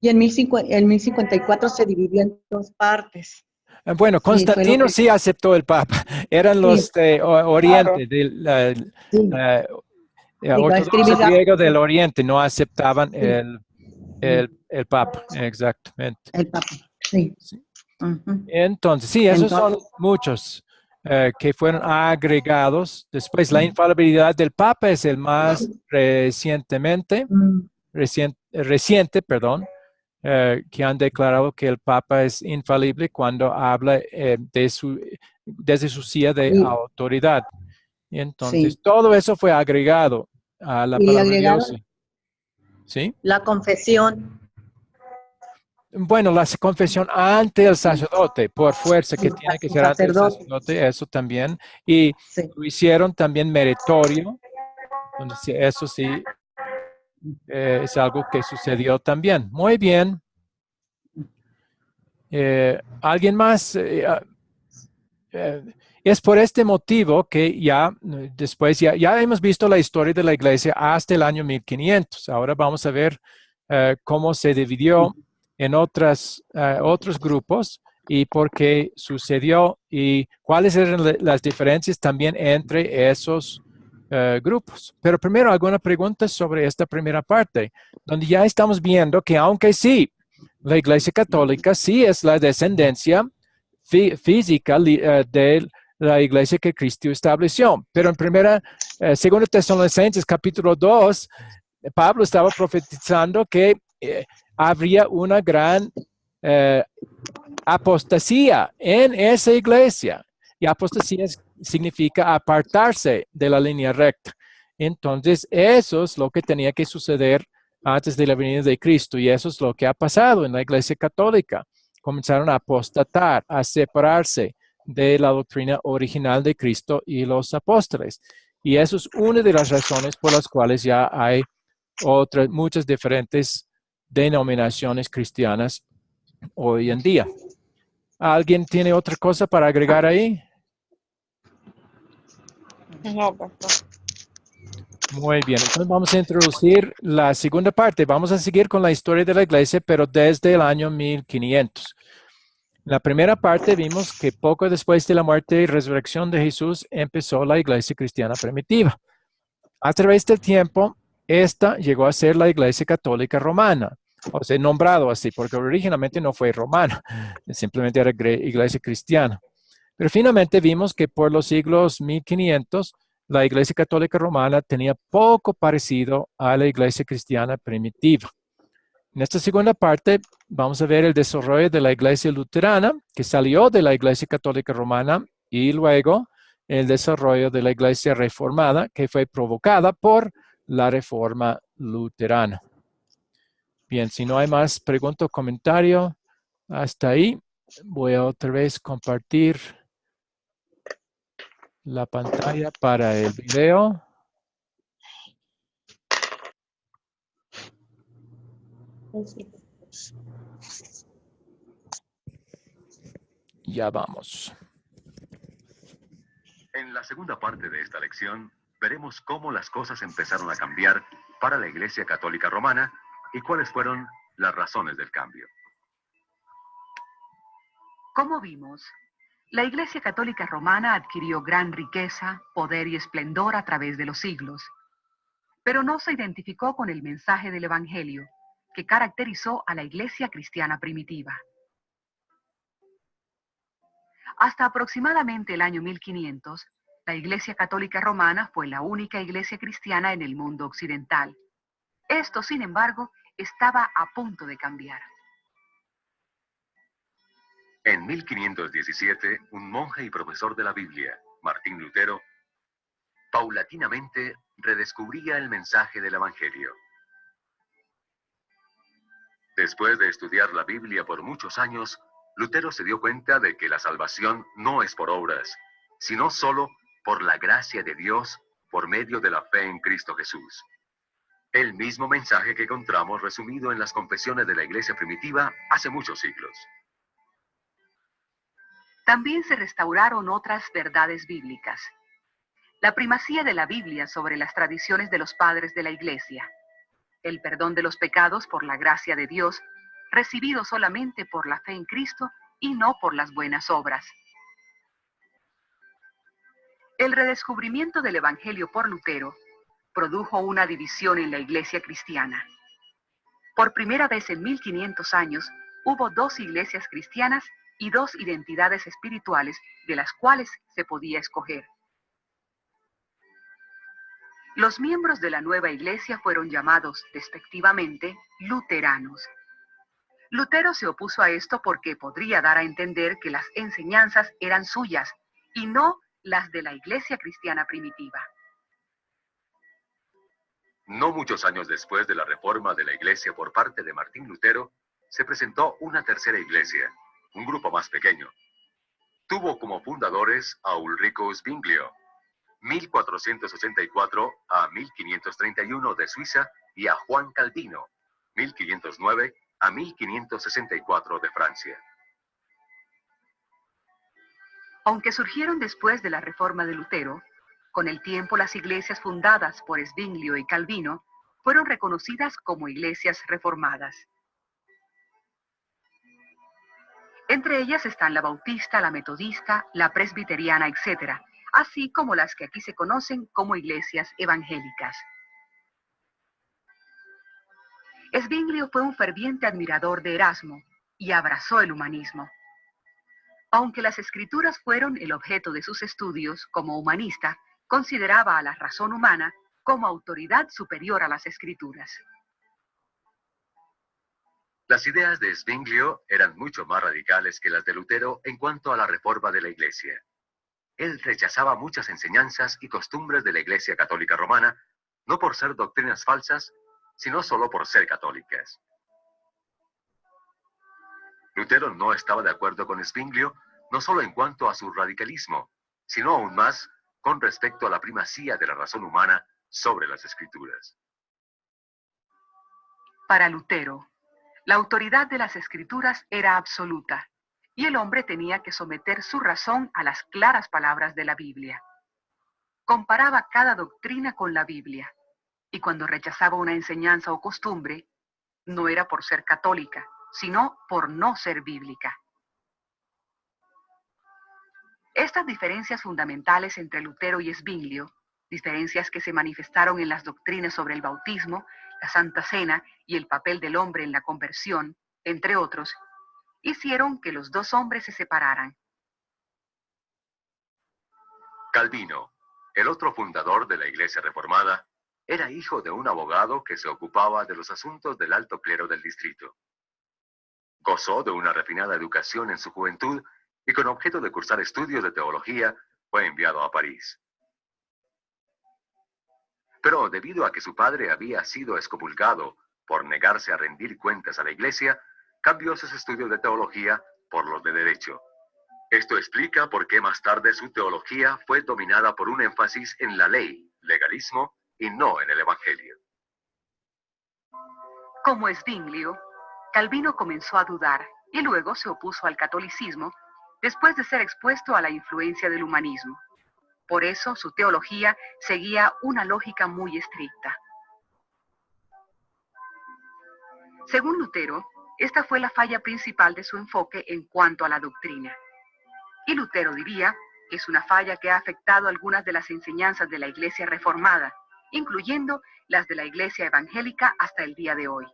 Y en 1054 se dividió en dos partes. Bueno, Sí, fue lo Constantino que... sí aceptó el Papa. Eran los Sí, de Oriente, Claro. del sí. Llegó a ortodoxo escribir griego del Oriente, no aceptaban Sí. el Papa, exactamente. El papa, sí. Sí. Ujú. Entonces, sí, esos son Entonces, muchos que fueron agregados. Después, la infalibilidad del Papa es el más reciente, perdón, que han declarado que el Papa es infalible cuando habla desde su silla de y, autoridad. Y entonces, sí. todo eso fue agregado a la Y le palabra de Dios. agregaron ¿Sí? la confesión. Bueno, la confesión ante el sacerdote, por fuerza que tiene que ser ante el sacerdote, eso también. Y Sí. lo hicieron también meritorio. Entonces, eso sí es algo que sucedió también. Muy bien. ¿Alguien más? Es por este motivo que después ya hemos visto la historia de la iglesia hasta el año 1500. Ahora vamos a ver cómo se dividió en otros grupos y por qué sucedió y cuáles eran las diferencias también entre esos grupos. Pero primero, alguna pregunta sobre esta primera parte, donde ya estamos viendo que aunque sí, la Iglesia Católica sí es la descendencia física de la iglesia que Cristo estableció. Pero en segunda Tesalonicenses capítulo 2, Pablo estaba profetizando que habría una gran apostasía en esa iglesia. Y apostasía significa apartarse de la línea recta. Entonces, eso es lo que tenía que suceder antes de la venida de Cristo. Y eso es lo que ha pasado en la iglesia católica. Comenzaron a apostatar, a separarse de la doctrina original de Cristo y los apóstoles. Y eso es una de las razones por las cuales ya hay muchas diferentes denominaciones cristianas hoy en día. ¿Alguien tiene otra cosa para agregar ahí? No, pastor. Muy bien, entonces vamos a introducir la segunda parte. Vamos a seguir con la historia de la iglesia, pero desde el año 1500. En la primera parte vimos que poco después de la muerte y resurrección de Jesús empezó la iglesia cristiana primitiva. A través del tiempo, esta llegó a ser la iglesia católica romana, o sea, nombrado así, porque originalmente no fue romana, simplemente era iglesia cristiana. Pero finalmente vimos que por los siglos 1500, la iglesia católica romana tenía poco parecido a la iglesia cristiana primitiva. En esta segunda parte vamos a ver el desarrollo de la iglesia luterana, que salió de la iglesia católica romana, y luego el desarrollo de la iglesia reformada, que fue provocada por la reforma luterana. Bien, si no hay más preguntas o comentarios, hasta ahí voy a otra vez compartir la pantalla para el video. Ya vamos. En la segunda parte de esta lección, veremos cómo las cosas empezaron a cambiar para la Iglesia Católica Romana y cuáles fueron las razones del cambio. Como vimos, la Iglesia Católica Romana adquirió gran riqueza, poder y esplendor a través de los siglos, pero no se identificó con el mensaje del Evangelio que caracterizó a la Iglesia cristiana primitiva. Hasta aproximadamente el año 1500, la Iglesia Católica Romana fue la única iglesia cristiana en el mundo occidental. Esto, sin embargo, estaba a punto de cambiar. En 1517, un monje y profesor de la Biblia, Martín Lutero, paulatinamente redescubría el mensaje del Evangelio. Después de estudiar la Biblia por muchos años, Lutero se dio cuenta de que la salvación no es por obras, sino solo por la gracia de Dios por medio de la fe en Cristo Jesús. El mismo mensaje que encontramos resumido en las confesiones de la iglesia primitiva hace muchos siglos. También se restauraron otras verdades bíblicas. La primacía de la Biblia sobre las tradiciones de los padres de la iglesia. El perdón de los pecados por la gracia de Dios, recibido solamente por la fe en Cristo y no por las buenas obras. El redescubrimiento del Evangelio por Lutero produjo una división en la iglesia cristiana. Por primera vez en 1500 años, hubo dos iglesias cristianas y dos identidades espirituales de las cuales se podía escoger. Los miembros de la nueva iglesia fueron llamados, despectivamente, luteranos. Lutero se opuso a esto porque podría dar a entender que las enseñanzas eran suyas y no las de la iglesia cristiana primitiva. No muchos años después de la reforma de la iglesia por parte de Martín Lutero, se presentó una tercera iglesia, un grupo más pequeño. Tuvo como fundadores a Ulrico Zwinglio, 1484 a 1531 de Suiza, y a Juan Calvino, 1509 a 1564 de Francia. Aunque surgieron después de la reforma de Lutero, con el tiempo las iglesias fundadas por Zwinglio y Calvino fueron reconocidas como iglesias reformadas. Entre ellas están la bautista, la metodista, la presbiteriana, etc., así como las que aquí se conocen como iglesias evangélicas. Zwinglio fue un ferviente admirador de Erasmo y abrazó el humanismo. Aunque las escrituras fueron el objeto de sus estudios, como humanista, consideraba a la razón humana como autoridad superior a las escrituras. Las ideas de Zwinglio eran mucho más radicales que las de Lutero en cuanto a la reforma de la Iglesia. Él rechazaba muchas enseñanzas y costumbres de la Iglesia Católica Romana, no por ser doctrinas falsas, sino solo por ser católicas. Lutero no estaba de acuerdo con Zwinglio, no solo en cuanto a su radicalismo, sino aún más con respecto a la primacía de la razón humana sobre las Escrituras. Para Lutero, la autoridad de las Escrituras era absoluta, y el hombre tenía que someter su razón a las claras palabras de la Biblia. Comparaba cada doctrina con la Biblia, y cuando rechazaba una enseñanza o costumbre, no era por ser católica, sino por no ser bíblica. Estas diferencias fundamentales entre Lutero y Zwinglio, diferencias que se manifestaron en las doctrinas sobre el bautismo, la Santa Cena y el papel del hombre en la conversión, entre otros, hicieron que los dos hombres se separaran. Calvino, el otro fundador de la Iglesia Reformada, era hijo de un abogado que se ocupaba de los asuntos del alto clero del distrito. Gozó de una refinada educación en su juventud y con objeto de cursar estudios de teología, fue enviado a París. Pero debido a que su padre había sido excomulgado por negarse a rendir cuentas a la Iglesia, cambió sus estudios de teología por los de derecho. Esto explica por qué más tarde su teología fue dominada por un énfasis en la ley, legalismo, y no en el Evangelio. Como Zwinglio, Calvino comenzó a dudar y luego se opuso al catolicismo después de ser expuesto a la influencia del humanismo. Por eso su teología seguía una lógica muy estricta. Según Lutero, esta fue la falla principal de su enfoque en cuanto a la doctrina. Y Lutero diría que es una falla que ha afectado algunas de las enseñanzas de la Iglesia Reformada, incluyendo las de la Iglesia Evangélica hasta el día de hoy.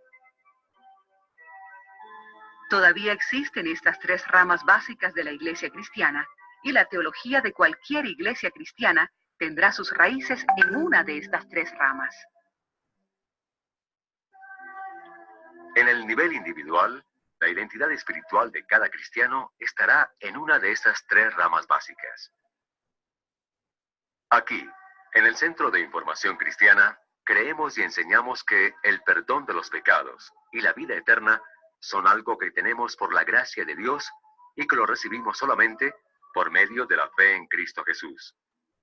Todavía existen estas tres ramas básicas de la Iglesia cristiana, y la teología de cualquier iglesia cristiana tendrá sus raíces en una de estas tres ramas. En el nivel individual, la identidad espiritual de cada cristiano estará en una de estas tres ramas básicas. Aquí, en el Centro de Información Cristiana, creemos y enseñamos que el perdón de los pecados y la vida eterna son algo que tenemos por la gracia de Dios y que lo recibimos solamente por medio de la fe en Cristo Jesús.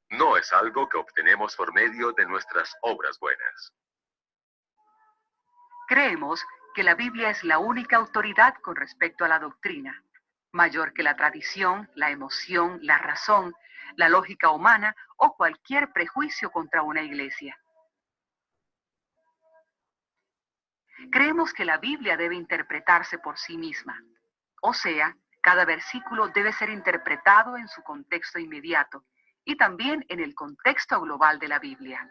No es algo que obtenemos por medio de nuestras obras buenas. Creemos que la Biblia es la única autoridad con respecto a la doctrina, mayor que la tradición, la emoción, la razón, la lógica humana o cualquier prejuicio contra una iglesia. Creemos que la Biblia debe interpretarse por sí misma, o sea, cada versículo debe ser interpretado en su contexto inmediato y también en el contexto global de la Biblia.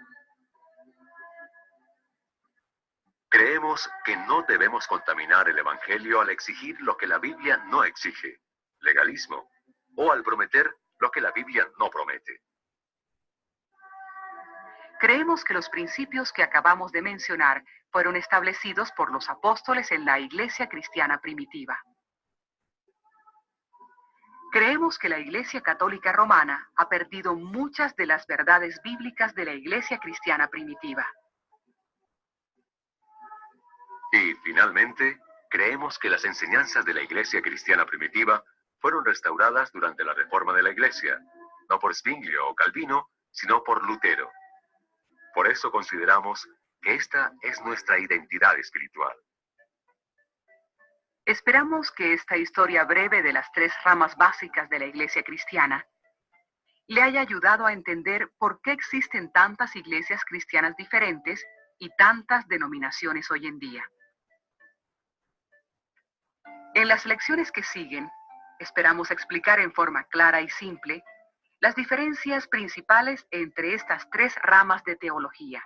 Creemos que no debemos contaminar el Evangelio al exigir lo que la Biblia no exige, legalismo, o al prometer lo que la Biblia no promete. Creemos que los principios que acabamos de mencionar fueron establecidos por los apóstoles en la Iglesia cristiana primitiva. Creemos que la Iglesia Católica Romana ha perdido muchas de las verdades bíblicas de la Iglesia cristiana primitiva. Y, finalmente, creemos que las enseñanzas de la Iglesia cristiana primitiva fueron restauradas durante la reforma de la Iglesia, no por Zwinglio o Calvino, sino por Lutero. Por eso consideramos que esta es nuestra identidad espiritual. Esperamos que esta historia breve de las tres ramas básicas de la Iglesia cristiana le haya ayudado a entender por qué existen tantas iglesias cristianas diferentes y tantas denominaciones hoy en día. En las lecciones que siguen, esperamos explicar en forma clara y simple las diferencias principales entre estas tres ramas de teología.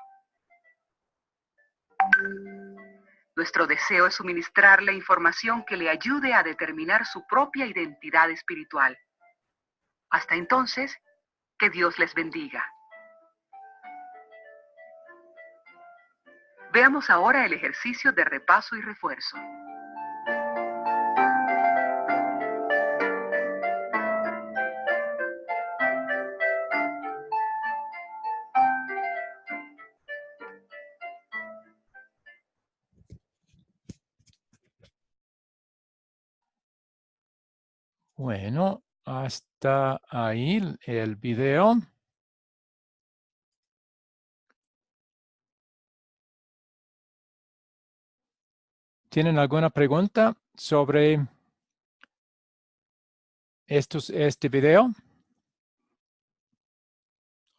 Nuestro deseo es suministrarle información que le ayude a determinar su propia identidad espiritual. Hasta entonces, que Dios les bendiga. Veamos ahora el ejercicio de repaso y refuerzo. Bueno, hasta ahí el video. ¿Tienen alguna pregunta sobre este video?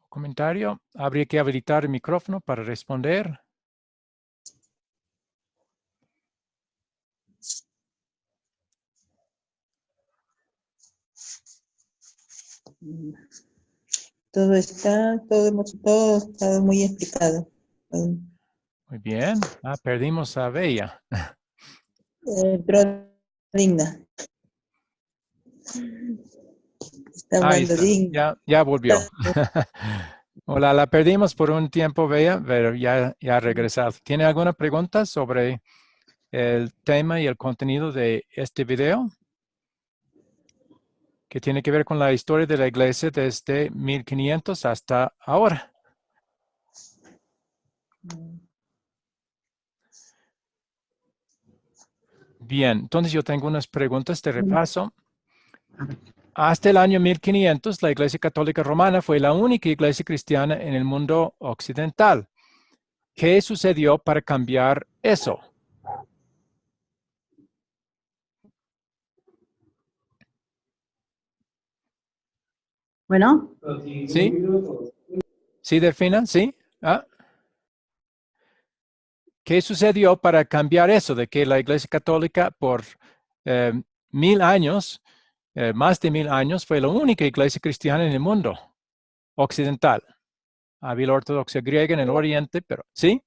¿Comentario? Habría que habilitar el micrófono para responder. Todo está muy explicado. Muy bien. Perdimos a Bella. Entró Digna. Está Ahí hablando está. Digna. Ya volvió. Hola, la perdimos por un tiempo, Bella, pero ya ha regresado. ¿Tiene alguna pregunta sobre el tema y el contenido de este video? Que tiene que ver con la historia de la iglesia desde 1500 hasta ahora. Bien, entonces yo tengo unas preguntas de repaso. Hasta el año 1500, la Iglesia Católica Romana fue la única iglesia cristiana en el mundo occidental. ¿Qué sucedió para cambiar eso? Bueno, ¿Sí? ¿Sí defina? ¿Sí? ¿Qué sucedió para cambiar eso de que la Iglesia Católica por 1000 años, más de 1000 años, fue la única iglesia cristiana en el mundo occidental? Había la ortodoxia griega en el oriente, pero ¿sí?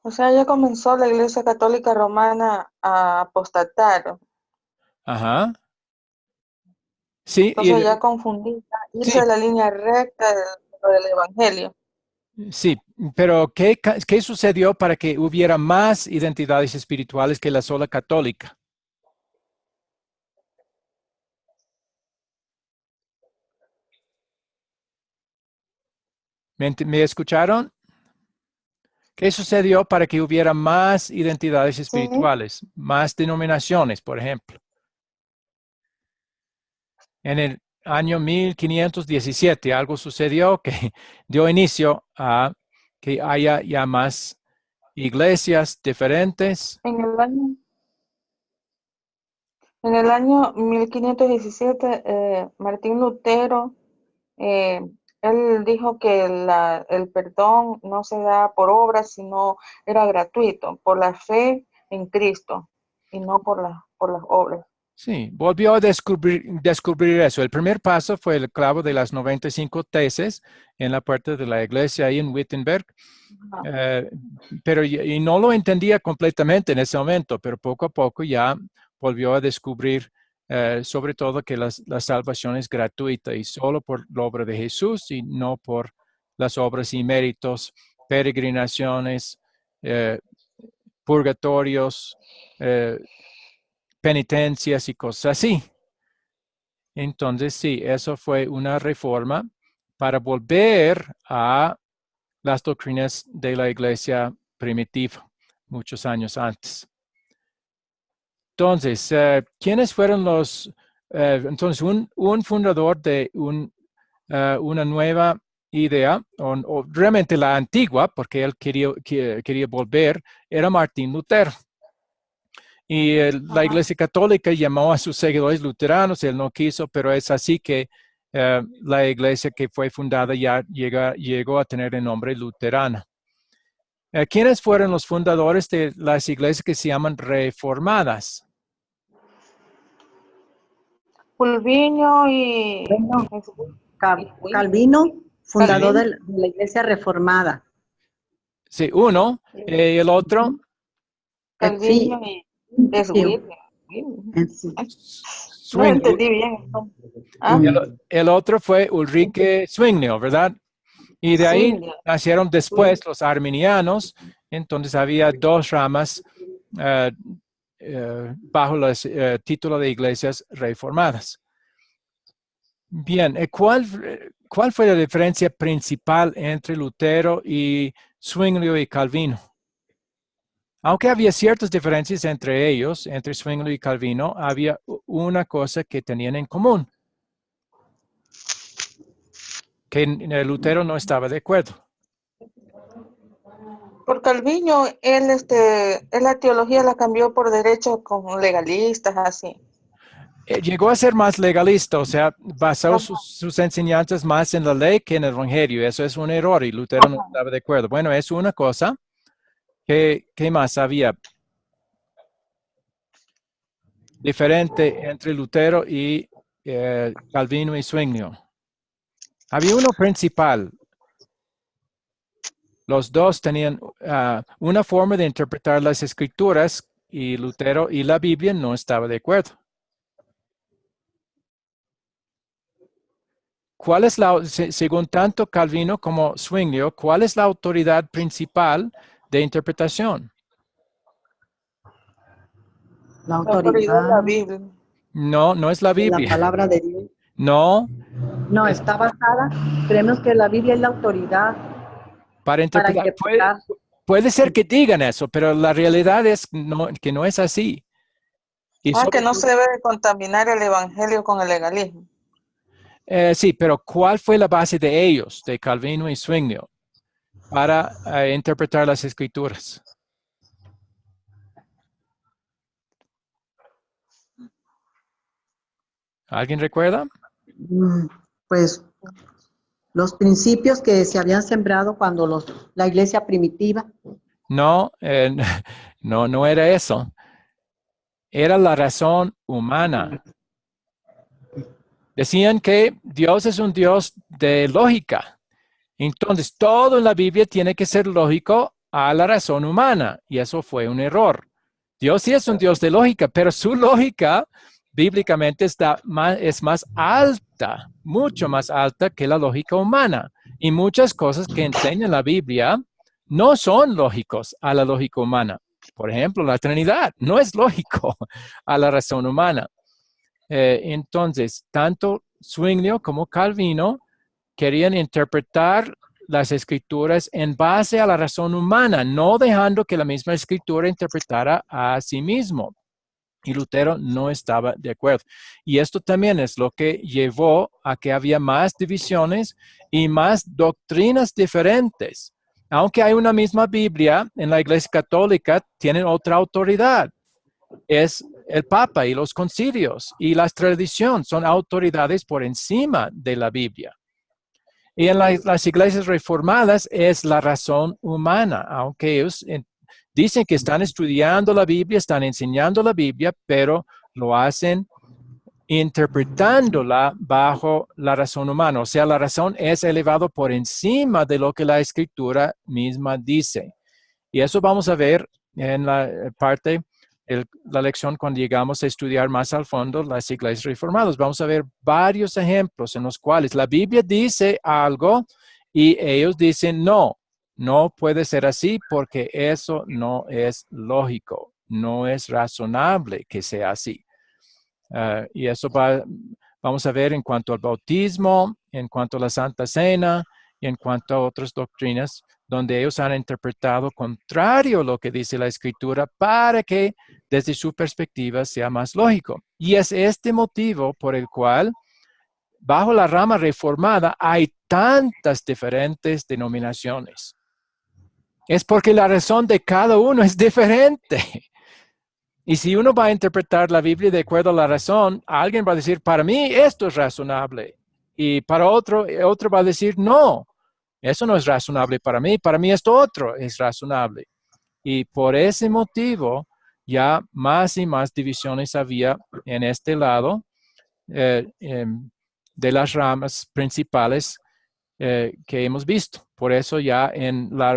O sea, ya comenzó la Iglesia Católica Romana a apostatar. Ajá. Sí, Entonces ya confundí, irse sí, a la línea recta del Evangelio. sí, pero ¿qué sucedió para que hubiera más identidades espirituales que la sola católica? ¿Me escucharon? ¿Qué sucedió para que hubiera más identidades Sí, espirituales, más denominaciones, por ejemplo? En el año 1517 algo sucedió que dio inicio a que haya ya más iglesias diferentes. En el año 1517, Martín Lutero, eh, él dijo que el perdón no se da por obras, sino era gratuito, por la fe en Cristo y no por las obras. Sí, volvió a descubrir eso. El primer paso fue el clavo de las 95 tesis en la puerta de la iglesia ahí en Wittenberg. Ajá. Pero y no lo entendía completamente en ese momento, pero poco a poco ya volvió a descubrir sobre todo que la salvación es gratuita y solo por la obra de Jesús y no por las obras y méritos, peregrinaciones, eh, purgatorios, penitencias y cosas así. Entonces, sí, eso fue una reforma para volver a las doctrinas de la iglesia primitiva, muchos años antes. Entonces, ¿quiénes fueron entonces, un fundador de una nueva idea, o realmente la antigua, porque él quería volver, era Martín Lutero. Y la Iglesia Católica llamó a sus seguidores luteranos, él no quiso, pero es así que la iglesia que fue fundada ya llegó a tener el nombre luterana. ¿Quiénes fueron los fundadores de las iglesias que se llaman reformadas? Fulviño y bueno, Calvino, fundador de la Iglesia Reformada. Sí, uno. El otro. Calviño y Zwingli. No Zwingli. entendí bien. ¿Ah? El otro fue Ulrike Zwingli, ¿verdad? Y de ahí Zwingli. nacieron después los arminianos. Entonces había dos ramas bajo el título de iglesias reformadas. Bien, ¿cuál fue la diferencia principal entre Lutero y Zwingli y Calvino? Aunque había ciertas diferencias entre ellos, entre Zwinglio y Calvino, había una cosa que tenían en común, que Lutero no estaba de acuerdo. Por Calviño, él la teología la cambió por derechos con legalistas, así. Llegó a ser más legalista, o sea, basó sus enseñanzas más en la ley que en el evangelio. Eso es un error y Lutero no estaba de acuerdo. Bueno, es una cosa. ¿Qué más había diferente entre Lutero y Calvino y Zwinglio? Había uno principal. Los dos tenían una forma de interpretar las escrituras y Lutero y la Biblia no estaban de acuerdo. ¿Cuál es según tanto Calvino como Zwinglio, cuál es la autoridad principal de interpretación? La autoridad de la autoridad Biblia. No, no es la de la Biblia. palabra de Dios. No, No, está basada, creemos que la Biblia es la autoridad para para interpretar. interpretar. Puede ser que digan eso, pero la realidad es que no es así. Y Que no se debe de contaminar el evangelio con el legalismo. Sí, pero ¿cuál fue la base de ellos, de Calvino y Zwinglio, para interpretar las escrituras? ¿Alguien recuerda? Pues los principios que se habían sembrado cuando la iglesia primitiva. No, no era eso. Era la razón humana. Decían que Dios es un Dios de lógica. Entonces, todo en la Biblia tiene que ser lógico a la razón humana, y eso fue un error. Dios sí es un Dios de lógica, pero su lógica bíblicamente es más alta, mucho más alta que la lógica humana. Y muchas cosas que enseña la Biblia no son lógicos a la lógica humana. Por ejemplo, la Trinidad no es lógico a la razón humana. Entonces, tanto Zwinglio como Calvino querían interpretar las escrituras en base a la razón humana, no dejando que la misma escritura interpretara a sí mismo. Y Lutero no estaba de acuerdo. Y esto también es lo que llevó a que había más divisiones y más doctrinas diferentes. Aunque hay una misma Biblia, en la Iglesia Católica tienen otra autoridad. Es el Papa y los concilios y las tradiciones son autoridades por encima de la Biblia. Y en las iglesias reformadas es la razón humana, aunque ellos dicen que están estudiando la Biblia, están enseñando la Biblia, pero lo hacen interpretándola bajo la razón humana. O sea, la razón es elevada por encima de lo que la escritura misma dice. Y eso vamos a ver en la parte la lección cuando llegamos a estudiar más al fondo las iglesias reformadas. Vamos a ver varios ejemplos en los cuales la Biblia dice algo y ellos dicen no, no puede ser así porque eso no es lógico, no es razonable que sea así. Y eso vamos a ver en cuanto al bautismo, en cuanto a la Santa Cena y en cuanto a otras doctrinas donde ellos han interpretado contrario a lo que dice la Escritura para que desde su perspectiva sea más lógico. Y es este motivo por el cual bajo la rama reformada hay tantas diferentes denominaciones. Es porque la razón de cada uno es diferente. Y si uno va a interpretar la Biblia de acuerdo a la razón, alguien va a decir, para mí esto es razonable. Y para otro va a decir, no, eso no es razonable para mí esto otro es razonable. Y por ese motivo, ya más y más divisiones había en este lado de las ramas principales que hemos visto. Por eso ya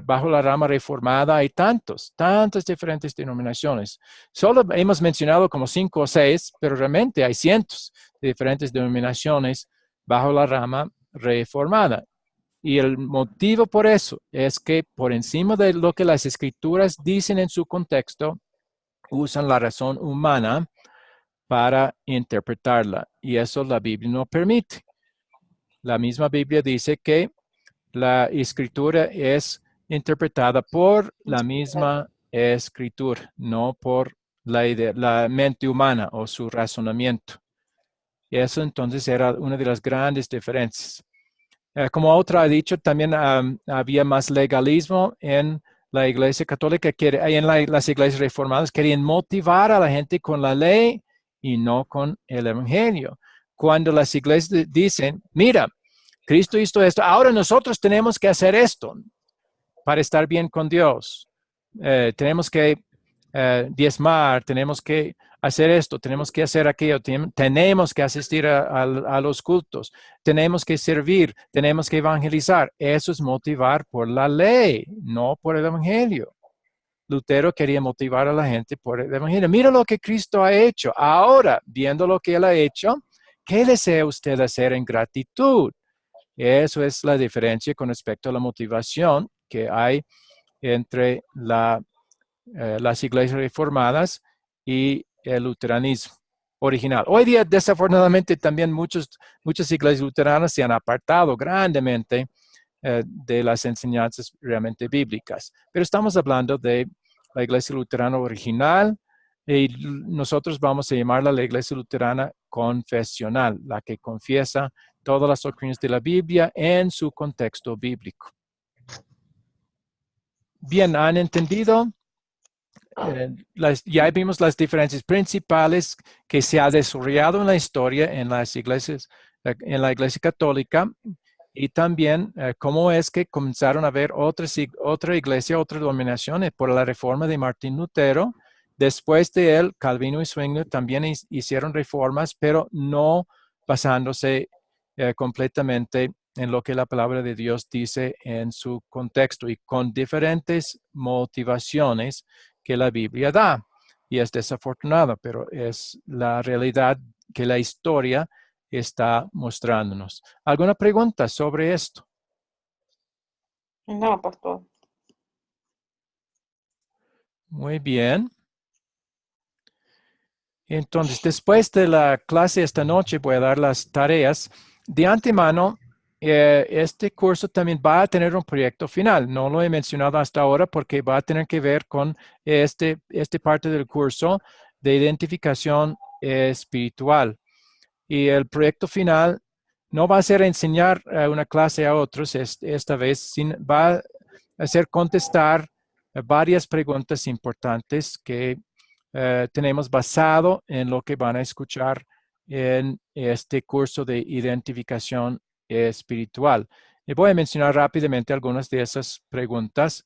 bajo la rama reformada hay tantas diferentes denominaciones. Solo hemos mencionado como 5 o 6, pero realmente hay cientos de diferentes denominaciones bajo la rama reformada. Y el motivo por eso es que por encima de lo que las escrituras dicen en su contexto, usan la razón humana para interpretarla. Y eso la Biblia no permite. La misma Biblia dice que la escritura es interpretada por la misma escritura, no por la mente humana o su razonamiento. Eso entonces era una de las grandes diferencias. Como otra ha dicho, también había más legalismo en la Iglesia Católica, las iglesias reformadas querían motivar a la gente con la ley y no con el Evangelio. Cuando las iglesias dicen, mira, Cristo hizo esto, ahora nosotros tenemos que hacer esto para estar bien con Dios. Tenemos que diezmar, tenemos que hacer esto, tenemos que hacer aquello, tenemos que asistir a los cultos, tenemos que servir, tenemos que evangelizar. Eso es motivar por la ley, no por el Evangelio. Lutero quería motivar a la gente por el Evangelio. Mira lo que Cristo ha hecho. Ahora, viendo lo que Él ha hecho, ¿qué desea usted hacer en gratitud? Eso es la diferencia con respecto a la motivación que hay entre las iglesias reformadas y el luteranismo original. Hoy día, desafortunadamente, también muchas iglesias luteranas se han apartado grandemente de las enseñanzas realmente bíblicas. Pero estamos hablando de la iglesia luterana original y nosotros vamos a llamarla la iglesia luterana confesional, la que confiesa todas las doctrinas de la Biblia en su contexto bíblico. Bien, ¿han entendido? Ya vimos las diferencias principales que se ha desarrollado en la historia en las iglesias, en la iglesia católica, y también cómo es que comenzaron a haber otra iglesia, otra denominación por la reforma de Martín Lutero. Después de él, Calvino y Zwingli también hicieron reformas, pero no basándose completamente en lo que la palabra de Dios dice en su contexto y con diferentes motivaciones que la Biblia da. Y es desafortunado, pero es la realidad que la historia está mostrándonos. ¿Alguna pregunta sobre esto? No, pastor. Muy bien. Entonces, después de la clase esta noche voy a dar las tareas. De antemano, este curso también va a tener un proyecto final. No lo he mencionado hasta ahora porque va a tener que ver con este parte del curso de identificación espiritual. Y el proyecto final no va a ser enseñar una clase a otros esta vez, va a ser contestar varias preguntas importantes que tenemos basado en lo que van a escuchar en este curso de identificación espiritual. Y voy a mencionar rápidamente algunas de esas preguntas.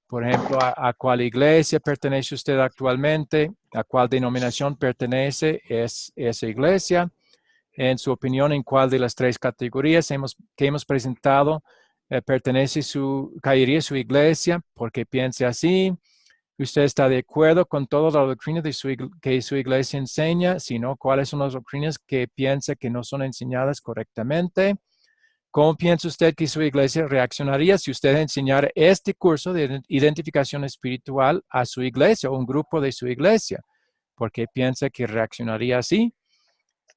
Por ejemplo, ¿a cuál iglesia pertenece usted actualmente? ¿A cuál denominación pertenece esa iglesia? En su opinión, ¿en cuál de las tres categorías que hemos presentado caería su iglesia? Porque piense así. ¿Usted está de acuerdo con toda la doctrina que su iglesia enseña? Si no, ¿cuáles son las doctrinas que piensa que no son enseñadas correctamente? ¿Cómo piensa usted que su iglesia reaccionaría si usted enseñara este curso de identificación espiritual a su iglesia o un grupo de su iglesia? ¿Por qué piensa que reaccionaría así?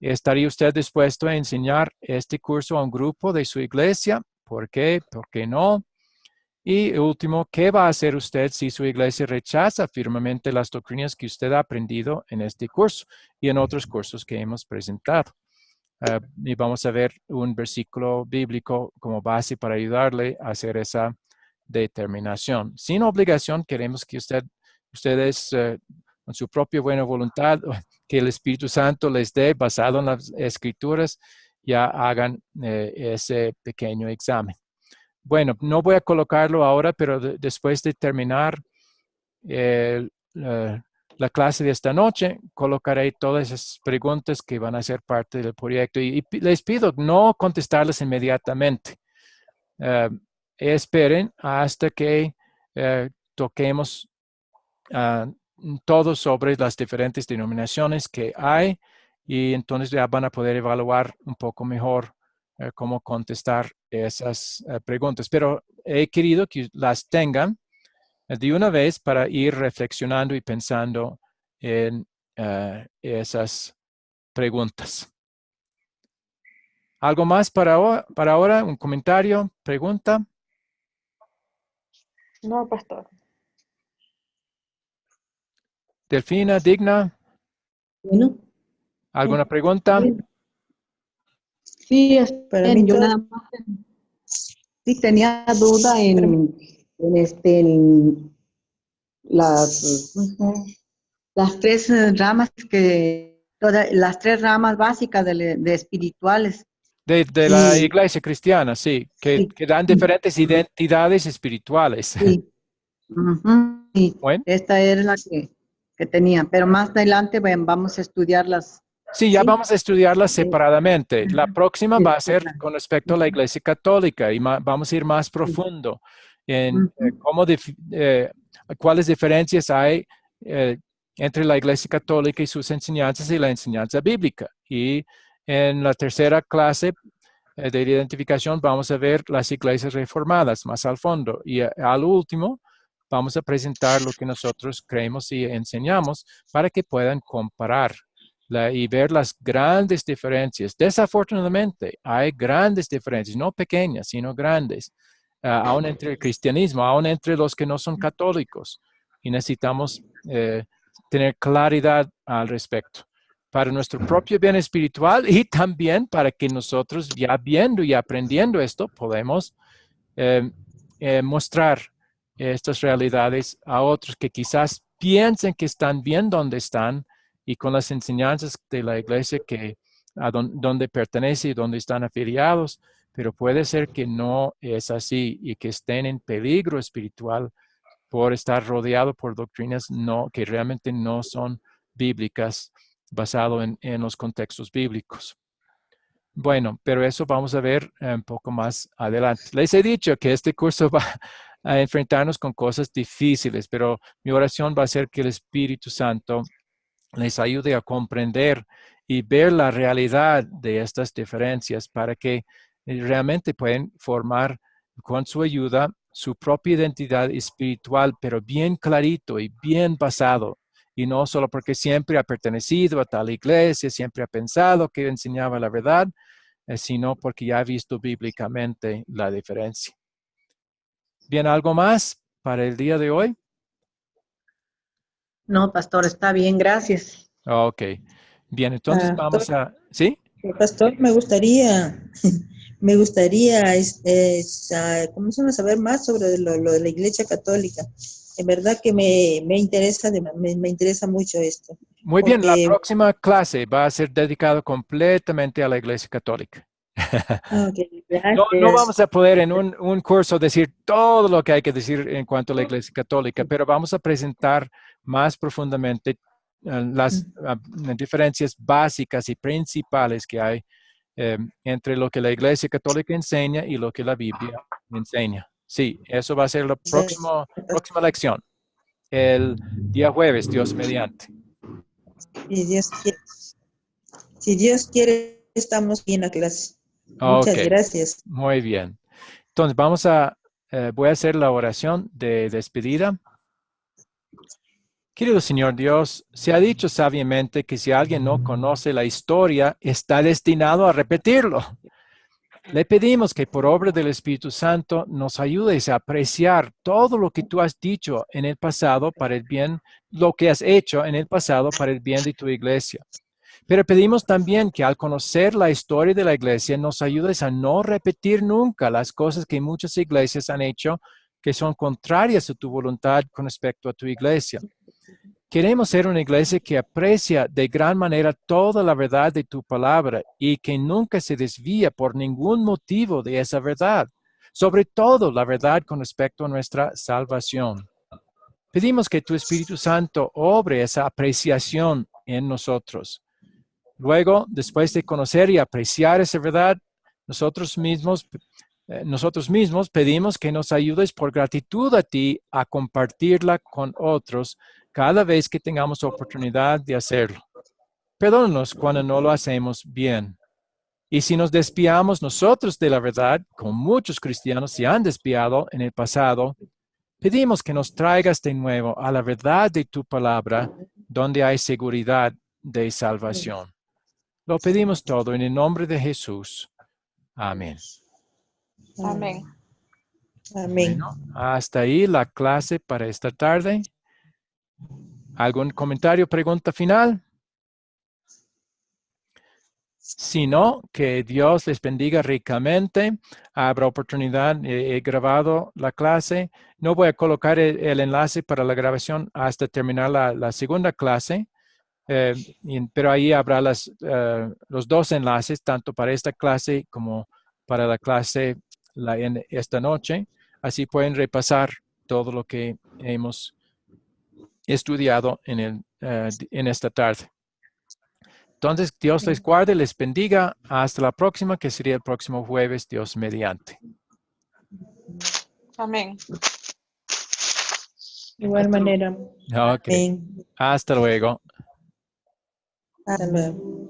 ¿Estaría usted dispuesto a enseñar este curso a un grupo de su iglesia? ¿Por qué? ¿Por qué no? Y último, ¿qué va a hacer usted si su iglesia rechaza firmemente las doctrinas que usted ha aprendido en este curso y en otros cursos que hemos presentado? Y vamos a ver un versículo bíblico como base para ayudarle a hacer esa determinación. Sin obligación, queremos que ustedes, con su propia buena voluntad, que el Espíritu Santo les dé, basado en las Escrituras, ya hagan ese pequeño examen. Bueno, no voy a colocarlo ahora, pero después de terminar la clase de esta noche, colocaré todas esas preguntas que van a ser parte del proyecto y les pido no contestarlas inmediatamente. Esperen hasta que toquemos todo sobre las diferentes denominaciones que hay y entonces ya van a poder evaluar un poco mejor cómo contestar esas preguntas. Pero he querido que las tengan de una vez para ir reflexionando y pensando en esas preguntas. ¿Algo más para ahora? ¿Un comentario? ¿Pregunta? No, pastor. Delfina, Digna, Bueno, ¿alguna pregunta? sí, Para mí yo todo- nada más sí tenía duda en las, las tres ramas las tres ramas básicas de espirituales. De la Y iglesia cristiana, sí, sí, que dan diferentes identidades espirituales. sí, ujú, y Bueno, esta era la que tenía, pero más adelante vamos a estudiarlas, sí, ya ¿sí? vamos a estudiarlas separadamente. La próxima Sí, va a ser con respecto a la iglesia católica y vamos a ir más profundo en ujú, cuáles diferencias hay eh, entre la iglesia católica y sus enseñanzas y la enseñanza bíblica. Y en la tercera clase de identificación vamos a ver las iglesias reformadas más al fondo. Y al último vamos a presentar lo que nosotros creemos y enseñamos para que puedan comparar y ver las grandes diferencias. Desafortunadamente, hay grandes diferencias, no pequeñas, sino grandes, aún entre el cristianismo, aún entre los que no son católicos. Y necesitamos tener claridad al respecto para nuestro propio bien espiritual y también para que nosotros, ya viendo y aprendiendo esto, podemos mostrar estas realidades a otros que quizás piensen que están bien donde están y con las enseñanzas de la iglesia donde pertenece y donde están afiliados, pero puede ser que no es así y que estén en peligro espiritual por estar rodeado por doctrinas que realmente no son bíblicas, basado en los contextos bíblicos. Bueno, pero eso vamos a ver un poco más adelante. Les he dicho que este curso va a enfrentarnos con cosas difíciles, pero mi oración va a ser que el Espíritu Santo les ayude a comprender y ver la realidad de estas diferencias para que realmente puedan formar con su ayuda su propia identidad espiritual, pero bien clarito y bien basado. Y no solo porque siempre ha pertenecido a tal iglesia, siempre ha pensado que enseñaba la verdad, sino porque ya ha visto bíblicamente la diferencia. Bien, ¿algo más para el día de hoy? no, pastor, está bien, gracias. Ok. Bien, entonces vamos a... ¿Sí? Pastor, me gustaría, ¿cómo se llama? Saber más sobre lo de la Iglesia Católica. En verdad que me interesa, me interesa mucho esto, Muy bien, la porque, próxima clase va a ser dedicada completamente a la Iglesia Católica. ok, No gracias. vamos a poder en un curso decir todo lo que hay que decir en cuanto a la Iglesia Católica, pero vamos a presentar más profundamente las diferencias básicas y principales que hay entre lo que la Iglesia Católica enseña y lo que la Biblia enseña. Sí, eso va a ser la próxima lección, el día jueves, Dios mediante. Si Dios quiere, si Dios quiere, estamos bien en la clase. Ok, Muchas gracias. muy bien. Entonces, voy a hacer la oración de despedida. Querido Señor Dios, se ha dicho sabiamente que si alguien no conoce la historia, está destinado a repetirlo. Le pedimos que por obra del Espíritu Santo nos ayudes a apreciar todo lo que tú has dicho en el pasado para el bien, lo que has hecho en el pasado para el bien de tu iglesia. Pero pedimos también que al conocer la historia de la iglesia nos ayudes a no repetir nunca las cosas que muchas iglesias han hecho que son contrarias a tu voluntad con respecto a tu iglesia. Queremos ser una iglesia que aprecia de gran manera toda la verdad de tu palabra y que nunca se desvía por ningún motivo de esa verdad, sobre todo la verdad con respecto a nuestra salvación. Pedimos que tu Espíritu Santo obre esa apreciación en nosotros. Luego, después de conocer y apreciar esa verdad, nosotros mismos pedimos que nos ayudes por gratitud a ti a compartirla con otros cada vez que tengamos oportunidad de hacerlo. Perdónanos cuando no lo hacemos bien. Y si nos desviamos nosotros de la verdad, como muchos cristianos se han desviado en el pasado, pedimos que nos traigas de nuevo a la verdad de tu palabra, donde hay seguridad de salvación. Lo pedimos todo en el nombre de Jesús. Amén. Amén. Amén. Bueno, hasta ahí la clase para esta tarde. ¿Algún comentario, pregunta final? Si no, que Dios les bendiga ricamente. Habrá oportunidad. He grabado la clase. No voy a colocar el enlace para la grabación hasta terminar la segunda clase, pero ahí habrá los dos enlaces, tanto para esta clase como para la clase en esta noche. Así pueden repasar todo lo que hemos estudiado en esta tarde. Entonces, Dios les guarde, les bendiga. Hasta la próxima, que sería el próximo jueves, Dios mediante. Amén. De igual manera. Ok. Amén. Hasta luego. Hasta luego.